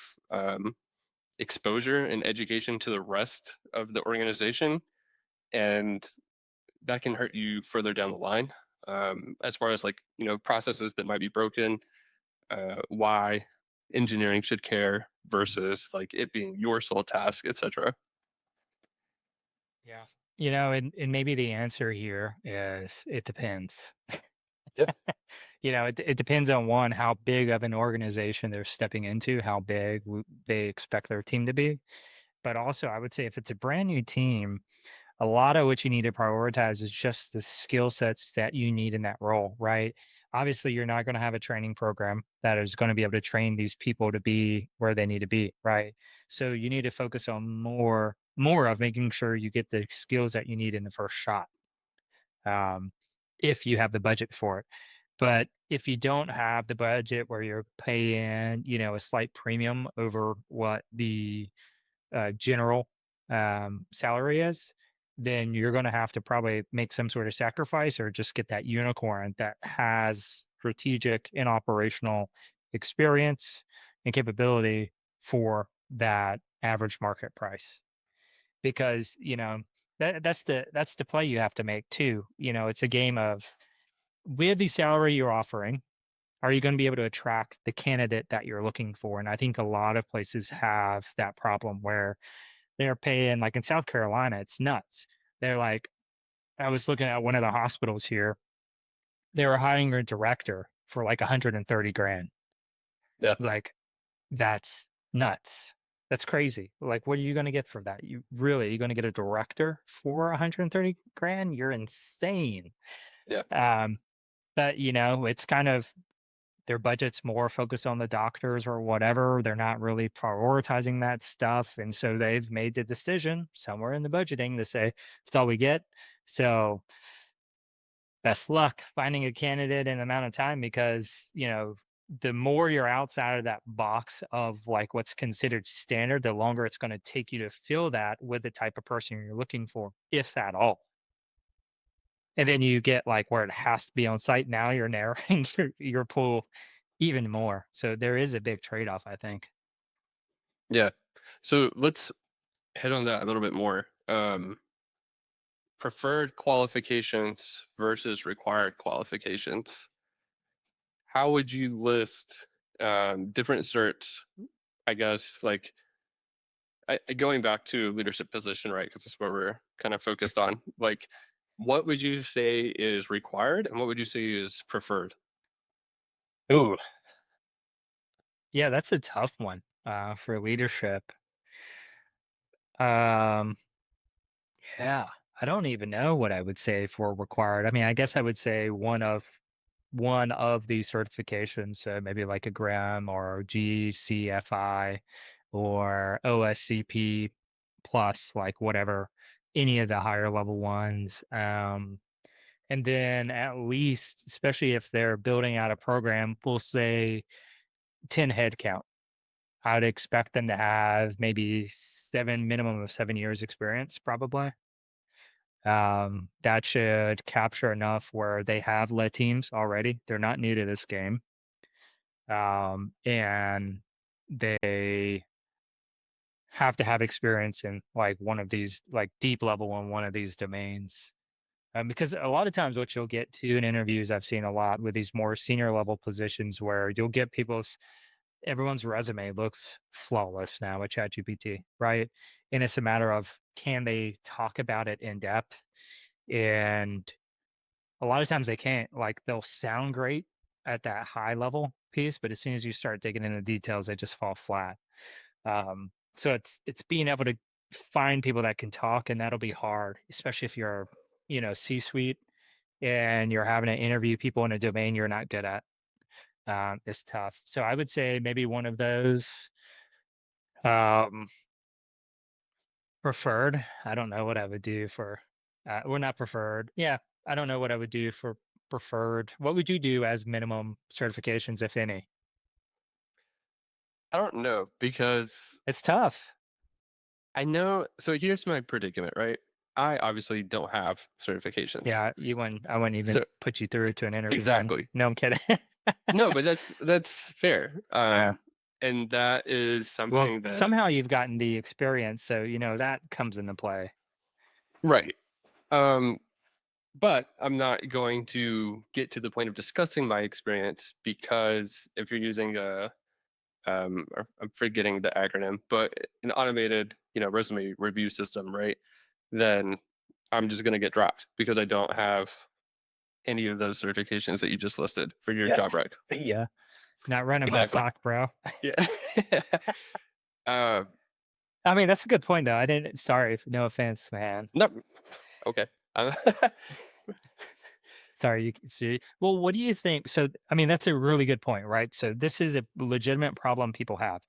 A: exposure and education to the rest of the organization, and that can hurt you further down the line. As far as like processes that might be broken, why engineering should care versus like it being your sole task, etc.
B: Yeah. And maybe the answer here is it depends.
A: Yeah,
B: It depends on one, how big of an organization they're stepping into, how big they expect their team to be. But also, I would say if it's a brand new team, a lot of what you need to prioritize is just the skill sets that you need in that role, right? Obviously, you're not going to have a training program that is going to be able to train these people to be where they need to be, right? So you need to focus on more of making sure you get the skills that you need in the first shot, um, if you have the budget for it. But if you don't have the budget where you're paying, a slight premium over what the general salary is, then you're going to have to probably make some sort of sacrifice or just get that unicorn that has strategic and operational experience and capability for that average market price. Because that's the play you have to make too. It's a game of, with the salary you're offering, are you going to be able to attract the candidate that you're looking for? And I think a lot of places have that problem where they're paying, like in South Carolina, it's nuts. They're like, I was looking at one of the hospitals here. They were hiring a director for like 130 grand.
A: yeah,
B: Like, that's nuts. That's crazy. Like, what are you going to get for that? You're going to get a director for 130 grand? You're insane.
A: yeah,
B: Um, but it's kind of their budget's more focused on the doctors or whatever. They're not really prioritizing that stuff. And so they've made the decision somewhere in the budgeting to say, it's all we get. So best luck finding a candidate in amount of time because, the more you're outside of that box of like what's considered standard, the longer it's going to take you to fill that with the type of person you're looking for, if at all. And then you get like where it has to be on site. Now you're narrowing your pool even more. So there is a big trade-off, I think.
A: yeah. So let's hit on that a little bit more. Preferred qualifications versus required qualifications. How would you list different certs? I guess like going back to leadership position, right? Because that's what we're kind of focused on. Like, what would you say is required, and what would you say is preferred?
B: Ooh, yeah, that's a tough one for leadership. Um, yeah, I don't even know what I would say for required. I mean, I guess I would say one of the certifications, so maybe like a GRAM or GCFI or OSCP plus, like whatever, any of the higher level ones. And then at least, especially if they're building out a program, we'll say 10 head count. I would expect them to have maybe minimum of 7 years experience, probably. That should capture enough where they have led teams already. They're not new to this game. And they have to have experience in like one of these, like deep level in one of these domains. Because a lot of times, what you'll get to in interviews, I've seen a lot with these more senior level positions where you'll get everyone's resume looks flawless now with ChatGPT, right? And it's a matter of, can they talk about it in depth? And a lot of times they can't. Like, they'll sound great at that high level piece, but as soon as you start digging into details, they just fall flat. So it's being able to find people that can talk, and that'll be hard, especially if you're, C-suite and you're having to interview people in a domain you're not good at. It's tough. So I would say maybe one of those. Um, Preferred. I don't know what I would do for. We're not preferred. Yeah, I don't know what I would do for preferred. What would you do as minimum certifications, if any?
A: I don't know because
B: It's tough.
A: I know. So here's my predicament, right? I obviously don't have certifications.
B: Yeah, you wouldn't. I wouldn't even
A: So
B: put you through to an interview then.
A: exactly.
B: No, I'm kidding.
A: No, but that's fair.
B: Yeah.
A: And that is
B: Well,
A: something that
B: somehow you've gotten the experience, so that comes into play.
A: right. Um, but I'm not going to get to the point of discussing my experience because if you're using or I'm forgetting the acronym, but an automated, resume review system, right? Then I'm just going to get dropped because I don't have any of those certifications that you just listed for your
B: Yeah.
A: job rec.
B: Yeah. Not running my
A: Exactly.
B: sock, bro.
A: Yeah. uh,
B: I mean, that's a good point, though. I didn't. Sorry, no offense, man.
A: no, okay. Uh,
B: Sorry, you can see. Well, what do you think? So, I mean, that's a really good point, right? So, this is a legitimate problem people have.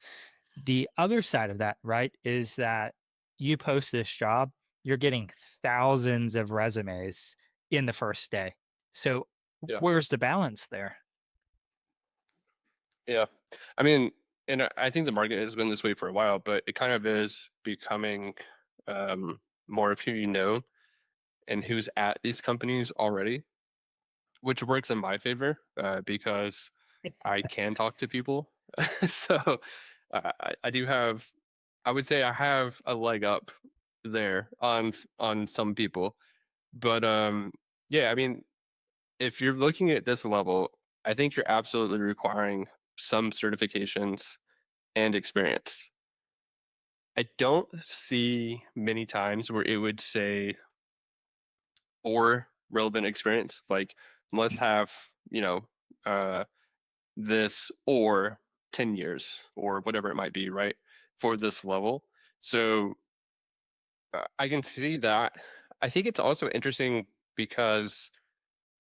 B: The other side of that, right, is that you post this job, you're getting thousands of resumes in the first day. So,
A: yeah.
B: where's the balance there?
A: Yeah. I mean, and I think the market has been this way for a while, but it kind of is becoming more of who you know and who's at these companies already, which works in my favor because I can talk to people. So I do have, I would say I have a leg up there on some people. But yeah, I mean, if you're looking at this level, I think you're absolutely requiring some certifications and experience. I don't see many times where it would say or relevant experience, like must have, uh, this or 10 years or whatever it might be, right? For this level. So I can see that. I think it's also interesting because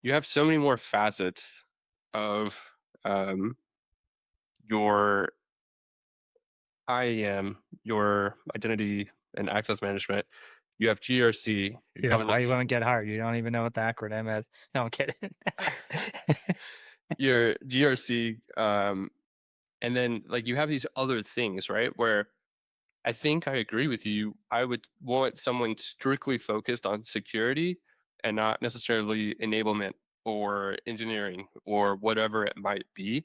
A: you have so many more facets of um, your IAM, your identity and access management. You have GRC, you're
B: Dude, that's
A: coming up
B: why you won't get hired. You don't even know what the acronym is. No, I'm kidding.
A: your GRC, and then like you have these other things, right? Where I think I agree with you. I would want someone strictly focused on security and not necessarily enablement or engineering or whatever it might be.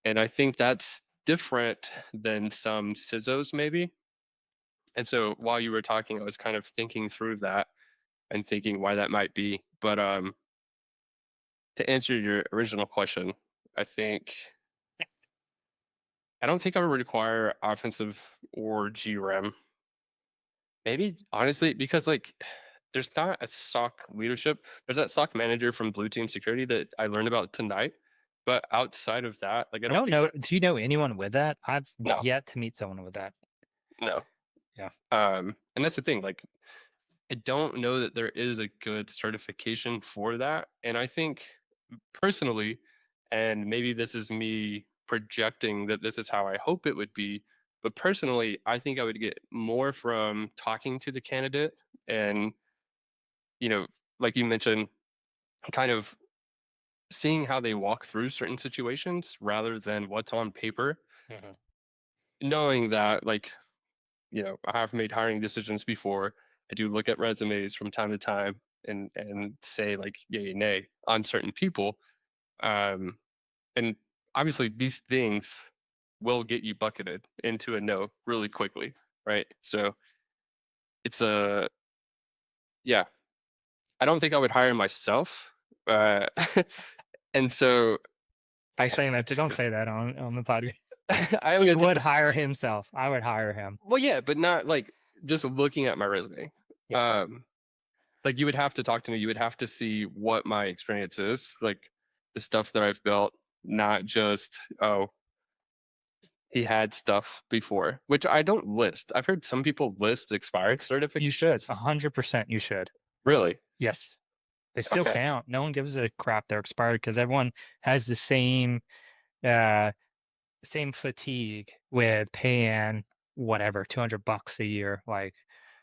A: And I think that's different than some CISOs maybe. And so while you were talking, I was kind of thinking through that and thinking why that might be. But to answer your original question, I think I don't think I would require offensive or GRAM. Maybe honestly, because like there's not a SOC leadership. There's that SOC manager from Blue Team Security that I learned about tonight. But outside of that, like I
B: I
A: don't
B: don't
A: think
B: know. Do you know anyone with that? I've
A: no,
B: yet to meet someone with that.
A: no.
B: Yeah.
A: And that's the thing. Like I don't know that there is a good certification for that. And I think personally, and maybe this is me projecting that this is how I hope it would be, but personally, I think I would get more from talking to the candidate and, you know, like you mentioned, kind of seeing how they walk through certain situations rather than what's on paper,
B: Mhm.
A: knowing that, like, I have made hiring decisions before. I do look at resumes from time to time and say like yay, nay on certain people. Um, and obviously these things will get you bucketed into a no really quickly, right? So it's a yeah. I don't think I would hire myself, uh, and so
B: I say that. Don't say that on the podcast.
A: I am
B: He
A: gonna.
B: would hire himself. I would hire him.
A: Well, yeah, but not like just looking at my resume.
B: Yeah.
A: Um, like you would have to talk to me. You would have to see what my experience is, like the stuff that I've built, not just oh he had stuff before, which I don't list. I've heard some people list expired
B: You should.
A: certifications.
B: 100% you should.
A: Really?
B: Yes. They still
A: Okay.
B: count. No one gives a crap they're expired because everyone has uh same fatigue with paying whatever, $200 a year. Like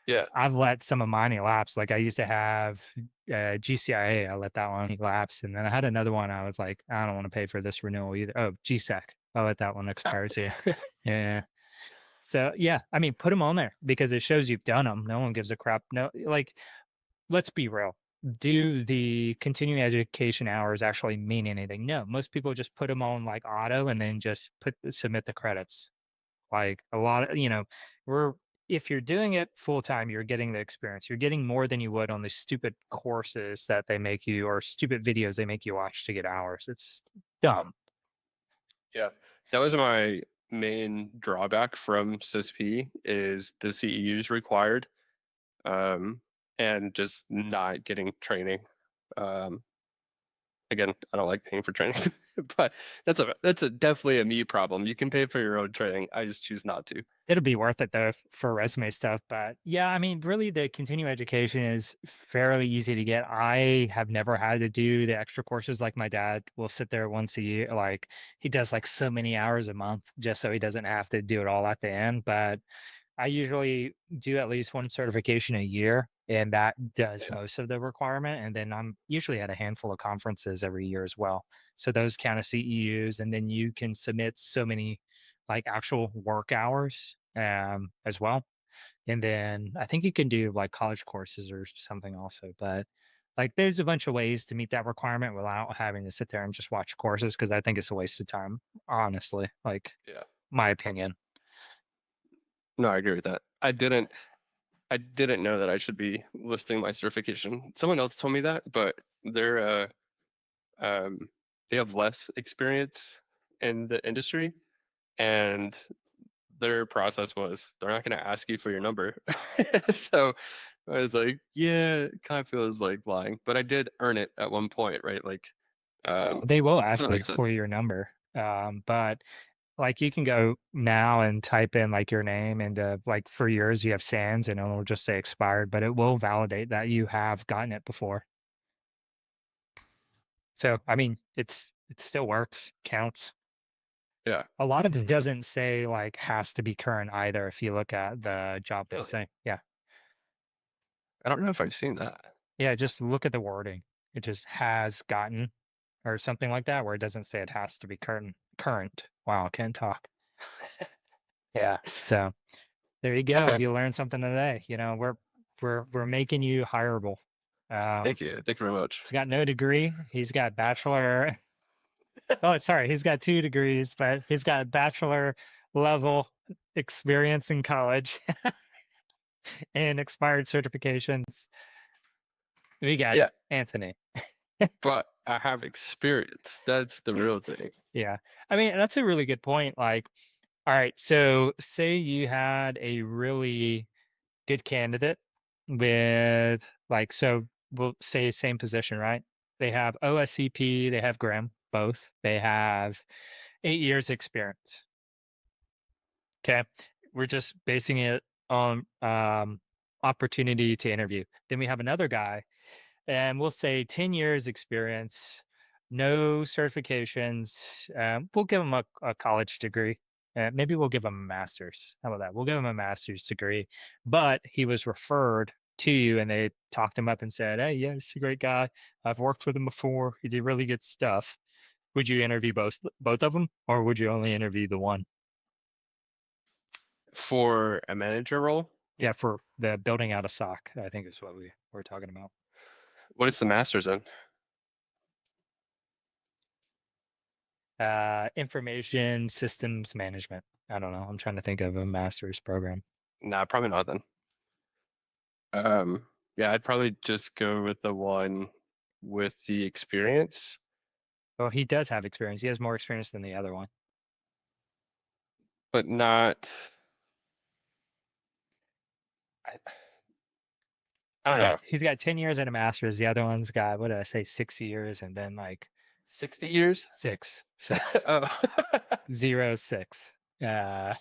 A: Yeah.
B: I've let some of mine elapse. Like I used to have GCIA. I let that one elapse, and then I had another one. I was like, I don't want to pay for this renewal either. Oh, GSEC. I let that one expire too. Yeah. So yeah, I mean, put them on there because it shows you've done them. No one gives a crap. No, like, let's be real. Do the continuing education hours actually mean anything? No, most people just put them on like auto and then just put submit the credits. Like a lot of, we're if you're doing it full time, you're getting the experience. You're getting more than you would on the stupid courses that they make you or stupid videos they make you watch to get hours. It's dumb.
A: Yeah. That was my main drawback from CISP is the CEUs required, um, and just not getting training. Um, Again, I don't like paying for training, but that's a definitely a me problem. You can pay for your own training. I just choose not to.
B: It'll be worth it though for resume stuff. But yeah, I mean, really, the continuing education is fairly easy to get. I have never had to do the extra courses like my dad will sit there once a year. Like he does like so many hours a month just so he doesn't have to do it all at the end. But I usually do at least one certification a year, and that does
A: Yeah.
B: most of the requirement. And then I'm usually at a handful of conferences every year as well. So those count as CEUs, and then you can submit so many like actual work hours as well. And then I think you can do like college courses or something also. But like there's a bunch of ways to meet that requirement without having to sit there and just watch courses because I think it's a waste of time, honestly. Like
A: Yeah.
B: my opinion.
A: No, I agree with that. I didn't know that I should be listing my certification. Someone else told me that, but they're um they have less experience in the industry, and their process was they're not going to ask you for your number. So I was like, yeah, it kind of feels like lying, but I did earn it at one point, right? Like,
B: They will ask you
A: like I said,
B: for your number. But like you can go now and type in like your name and like for yours you have sans and it'll just say expired, but it will validate that you have gotten it before. So I mean it still works, counts.
A: yeah,
B: A lot of it doesn't say like has to be current either if you look at the job
A: really.
B: listing. Yeah.
A: I don't know if I've seen that.
B: Yeah, just look at the wording. It just has gotten or something like that where it doesn't say it has to be current. Wow, I can't talk. Yeah. So there you go.
A: Okay.
B: You learned something today. We're making you hireable. Uh,
A: Thank you. Thank you very much.
B: he's got no degree. He's got bachelor. Oh, sorry, he's got 2 degrees, but he's got bachelor level experience in college and expired certifications. We got
A: Yeah,
B: Anthony.
A: but I have experience. That's the real thing.
B: Yeah, I mean that's a really good point. Like, all right, so say you had a really good candidate with like so we'll say same position, right? They have OSCP, they have Graham, both. They have 8 years experience. Okay. We're just basing it on opportunity to interview. Then we have another guy and we'll say 10 years experience, no certifications. We'll give him a college degree. Maybe we'll give him a master's. How about that? We'll give him a master's degree, but he was referred to you and they talked him up and said, hey, yeah, he's a great guy. I've worked with him before. He did really good stuff. Would you interview both of them or would you only interview the one?
A: For a manager role,
B: Yeah, for the building out a sock, I think is what we were talking about.
A: what is the master's in?
B: Information systems management. I don't know. I'm trying to think of a master's program.
A: Nah, probably not then. Yeah, I'd probably just go with the one with the experience,
B: Well, he does have experience. He has more experience than the other one.
A: but not. I, I don't
B: So
A: know.
B: he's got 10 years and a master's. The other one's got, what did I say, 6 years and then like
A: 60 years?
B: six,
A: Oh,
B: 0, 6. Uh,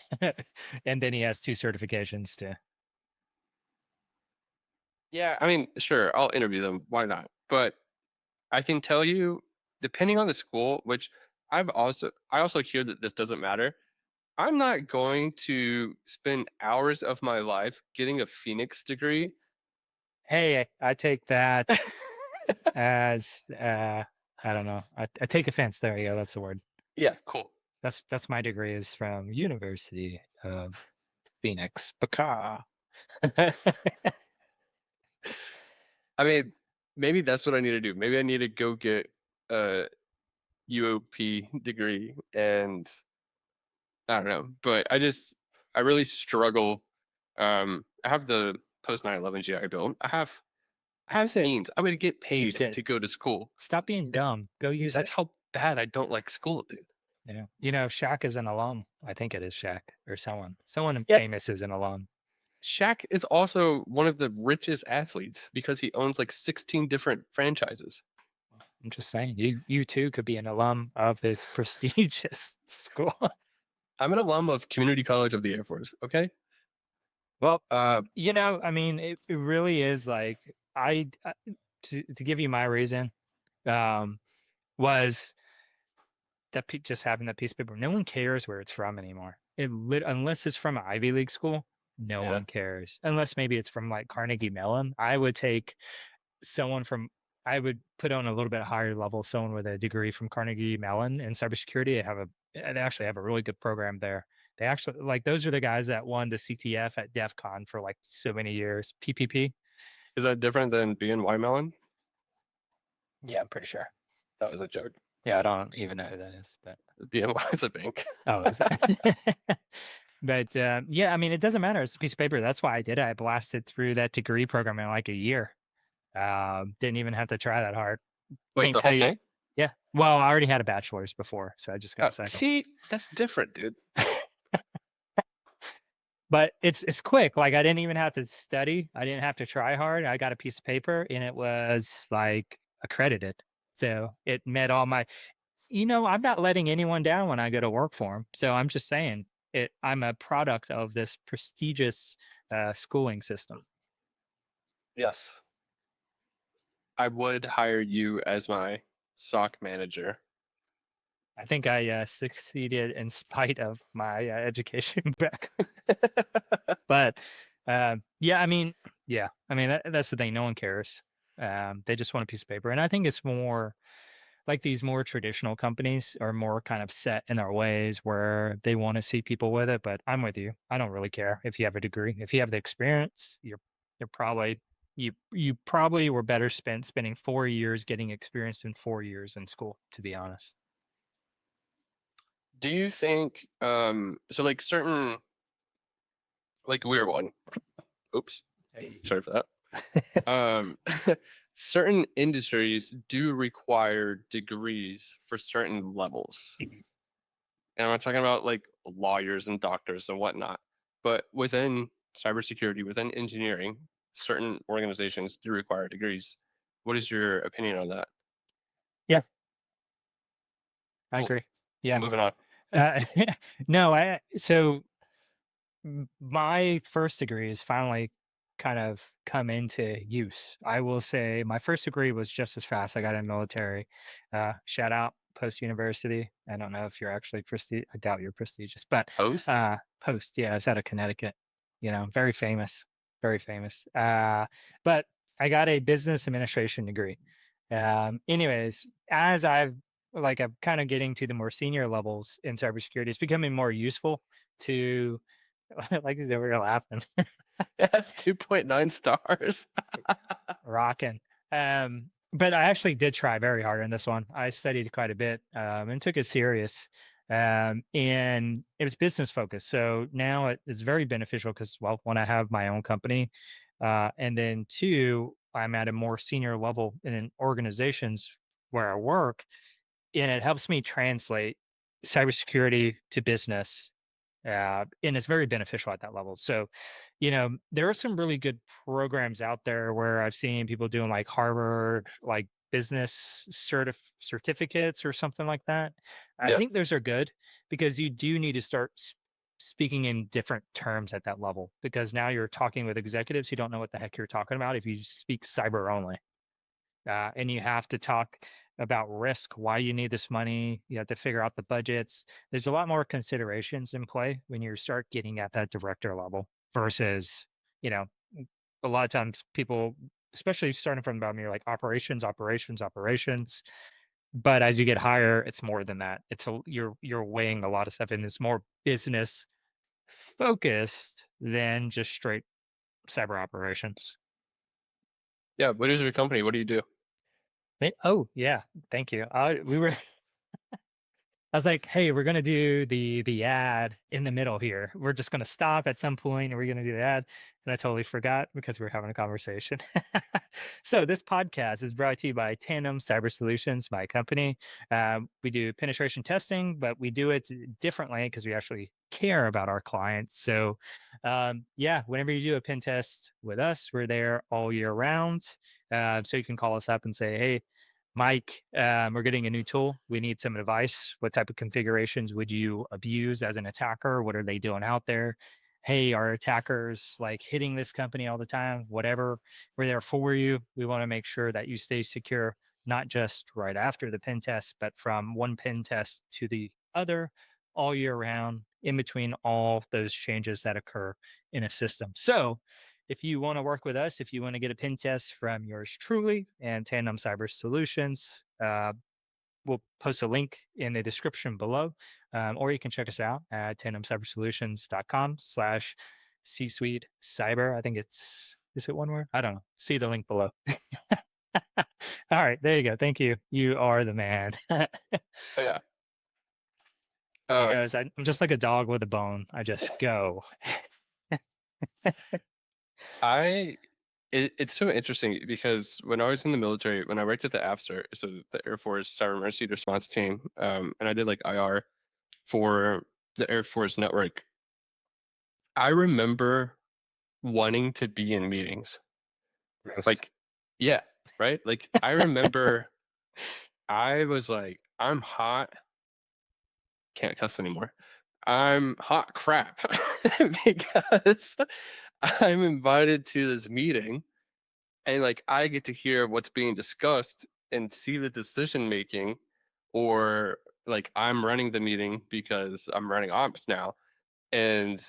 B: and then he has 2 certifications too.
A: yeah. I mean, sure, I'll interview them. Why not? But I can tell you, depending on the school, which I also hear that this doesn't matter. I'm not going to spend hours of my life getting a Phoenix degree.
B: Hey, I take that as, I don't know. I take offense. There you go. That's the word.
A: Yeah, cool.
B: That's my degree is from University of. Phoenix, Baka.
A: I mean, maybe that's what I need to do. Maybe I need to go get a UOP degree, and I don't know, but I really struggle. I have the post 9/11 GI Bill. I have means. I would get
B: Use
A: paid
B: it.
A: to go to school.
B: Stop being dumb. Go use
A: That's
B: it.
A: how bad I don't like school, dude.
B: Yeah. Shaq is an alum. I think it is Shaq or someone. Someone
A: Yeah,
B: famous is an alum.
A: Shaq is also one of the richest athletes because he owns like 16 different franchises.
B: I'm just saying, you too could be an alum of this prestigious school.
A: I'm an alum of Community College of the Air Force. Okay.
B: Well,
A: Uh,
B: I mean, it really is like to give you my reason, um, was that just having that piece of paper. No one cares where it's from anymore. Unless it's from an Ivy League school, no
A: yeah.
B: one cares. Unless maybe it's from like Carnegie Mellon. I would take someone from I would put on a little bit higher level, someone with a degree from Carnegie Mellon in cybersecurity. They actually have a really good program there. They actually like those are the guys that won the CTF at DEF CON for like so many years. PPP.
A: Is that different than BNY Mellon?
B: Yeah, I'm pretty sure.
A: That was a joke.
B: Yeah, I don't even know who that is, but
A: BNY is a bank.
B: oh, is it? But yeah, I mean, it doesn't matter. It's a piece of paper. That's why I did it. I blasted through that degree program in like a year. Didn't even have to try that hard.
A: Wait,
B: Can't
A: the whole
B: tell you.
A: thing?
B: Yeah. Well, I already had a bachelor's before, so I just got a second.
A: See, that's different, dude.
B: But it's quick. Like I didn't even have to study. I didn't have to try hard. I got a piece of paper and it was like accredited. So it met all my I'm not letting anyone down when I go to work for them. So I'm just saying I'm a product of this prestigious schooling system.
A: Yes. I would hire you as my SOC manager.
B: I think I succeeded in spite of my education back. But I mean that's the thing. No one cares. They just want a piece of paper, and I think it's more like these more traditional companies are more kind of set in their ways where they want to see people with it. But I'm with you. I don't really care if you have a degree. If you have the experience, you're probably you probably were better spending 4 years getting experience than 4 years in school. To be honest.
A: Do you think so like certain like weird one. Oops.
B: Hey.
A: Sorry for that. Um certain industries do require degrees for certain levels. And I'm not talking about like lawyers and doctors and whatnot, but within cybersecurity, within engineering, certain organizations do require degrees. What is your opinion on that?
B: Yeah, I
A: Cool.
B: agree. Yeah.
A: Moving on.
B: Uh, no, my first degree has finally kind of come into use. I will say my first degree was just as fast. I got in military. Shout out Post University. I don't know if you're actually I doubt you're prestigious, but
A: Post?
B: Post, yeah, it's out of Connecticut. Very famous, very famous. But I got a business administration degree. Anyways, as I'm kind of getting to the more senior levels in cybersecurity, it's becoming more useful to like they were laughing,
A: It has 2.9 stars.
B: rocking. But I actually did try very hard on this one. I studied quite a bit and took it serious. And it was business focused. So now it is very beneficial because, well, when I have my own company, and then two, I'm at a more senior level in organizations where I work, and it helps me translate cybersecurity to business, and it's very beneficial at that level. So, there are some really good programs out there where I've seen people doing like Harvard, like business certificates or something like that. I
A: Yeah.
B: think those are good because you do need to start speaking in different terms at that level because now you're talking with executives who don't know what the heck you're talking about if you speak cyber only, and you have to talk about risk, why you need this money. You have to figure out the budgets. There's a lot more considerations in play when you start getting at that director level versus, you know, a lot of times people, especially starting from the bottom, you're like operations, operations, operations. But as you get higher, it's more than that. You're weighing a lot of stuff, and it's more business. focused than just straight cyber operations.
A: Yeah, what is your company? What do you do?
B: Oh, yeah. Thank you. We were I was like, "Hey, we're gonna do the ad in the middle here. We're just gonna stop at some point, and we're gonna do the ad." And I totally forgot because we were having a conversation. So this podcast is brought to you by Tandem Cyber Solutions, my company. We do penetration testing, but we do it differently because we actually care about our clients. So, yeah, whenever you do a pen test with us, we're there all year round. So you can call us up and say, "Hey, Mike, we're getting a new tool. We need some advice. What type of configurations would you abuse as an attacker? What are they doing out there? Hey, are attackers like hitting this company all the time? Whatever. We're there for you. We want to make sure that you stay secure, not just right after the pen test, but from one pen test to the other all year round, in between all those changes that occur in a system. So, if you want to work with us, if you want to get a pen test from yours truly and Tandem Cyber Solutions, we'll post a link in the description below, or you can check us out at tandemcybersolutions.com/C suite cyber. I think is it one word? I don't know. See the link below. All right, there you go. Thank you. You are the man.
A: Oh, yeah.
B: He
A: Uh,
B: goes, I'm just like a dog with a bone. I just go.
A: I it's so interesting because when I was in the military, when I worked at the AFSR, so the Air Force Cyber Emergency Response Team, and I did like IR for the Air Force network, I remember wanting to be in meetings.
B: Gross.
A: Like, yeah, right? Like, I remember I was like, I'm hot, can't cuss anymore. I'm hot crap because I'm invited to this meeting and like I get to hear what's being discussed and see the decision making, or like I'm running the meeting because I'm running ops now. And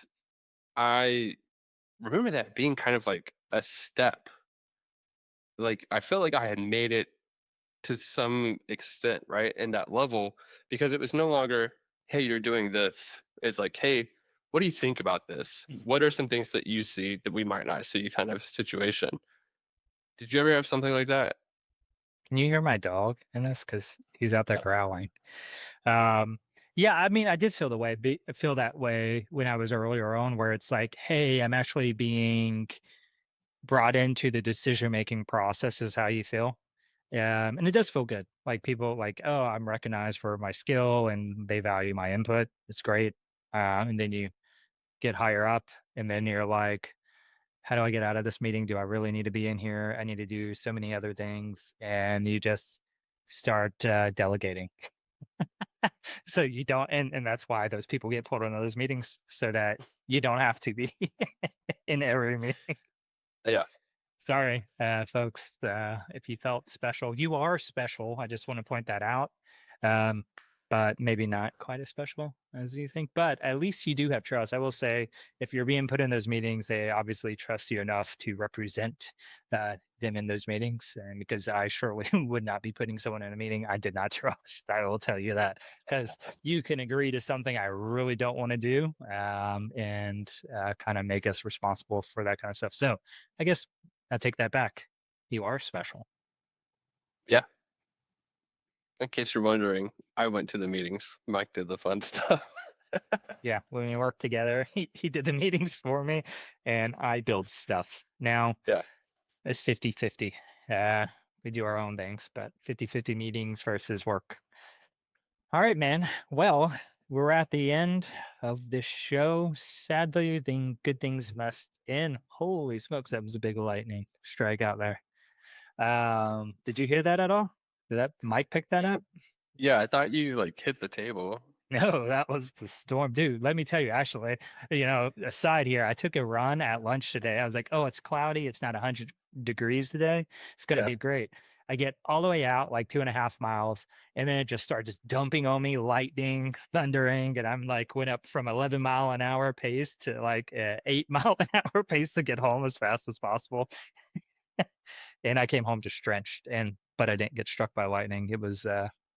A: I remember that being kind of like a step. Like I felt like I had made it to some extent, right? In that level, because it was no longer, hey, you're doing this. It's like, hey, what do you think about this? What are some things that you see that we might not see kind of situation? Did you ever have something like that?
B: Can you hear my dog in this? Because he's out there
A: Yeah.
B: growling. Um, yeah, I mean, I did feel feel that way when I was earlier on, where it's like, hey, I'm actually being brought into the decision making process. Is how you feel, and it does feel good. Like people, like, oh, I'm recognized for my skill, and they value my input. It's great. And then you get higher up, and then you're like, how do I get out of this meeting? Do I really need to be in here? I need to do so many other things, and you just start delegating. So you don't, and that's why those people get pulled into those meetings so that you don't have to be in every meeting.
A: Yeah.
B: Sorry, folks, if you felt special, you are special. I just want to point that out. Um, but maybe not quite as special as you think. But at least you do have trust. I will say, if you're being put in those meetings, they obviously trust you enough to represent them in those meetings. And because I surely would not be putting someone in a meeting I did not trust, I will tell you that, because you can agree to something I really don't want to do, and kind of make us responsible for that kind of stuff. So I guess I take that back. You are special.
A: Yeah. In case you're wondering, I went to the meetings. Mike did the fun stuff.
B: Yeah, when we work together, he did the meetings for me and I build stuff. Now
A: Yeah.
B: it's 50-50. We do our own things, but 50-50 meetings versus work. All right, man. Well, we're at the end of this show. Sadly, then good things must end. Holy smokes, that was a big lightning strike out there. Did you hear that at all? Did that Mike pick that up?
A: Yeah, I thought you like hit the table.
B: No, that was the storm. Dude, let me tell you, actually, aside here, I took a run at lunch today. I was like, oh, it's cloudy. It's not 100 degrees today. It's going to
A: Yeah.
B: be great. I get all the way out, like 2.5 miles, and then it just started just dumping on me, lightning, thundering. And I'm like, went up from 11-mile-an-hour pace to like 8-mile-an-hour pace to get home as fast as possible. And I came home just drenched, but I didn't get struck by lightning. It was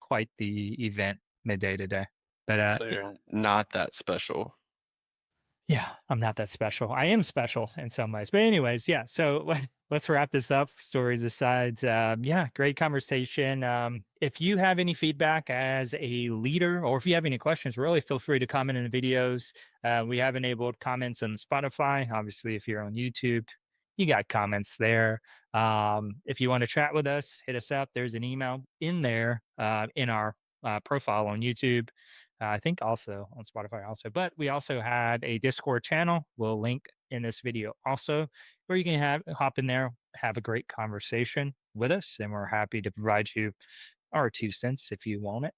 B: quite the event midday today. But
A: So you're not that special.
B: Yeah, I'm not that special. I am special in some ways. But anyways, yeah. So let's wrap this up. Stories aside, yeah, great conversation. If you have any feedback as a leader, or if you have any questions, really feel free to comment in the videos. We have enabled comments on Spotify. Obviously, if you're on YouTube, you got comments there. If you want to chat with us, hit us up. There's an email in there in our profile on YouTube. I think also on Spotify also, but we also have a Discord channel. We'll link in this video also, where you can have hop in there, have a great conversation with us, and we're happy to provide you our 2 cents if you want it.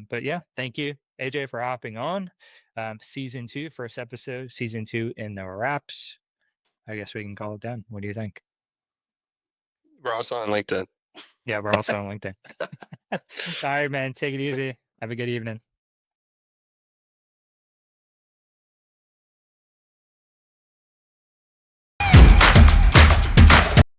B: But yeah, thank you, AJ, for hopping on. Season two, first episode, season two in the wraps. I guess we can call it done. What do you think?
A: We're also on LinkedIn.
B: Yeah, we're also on LinkedIn. All right, man. Take it easy. Have a good evening.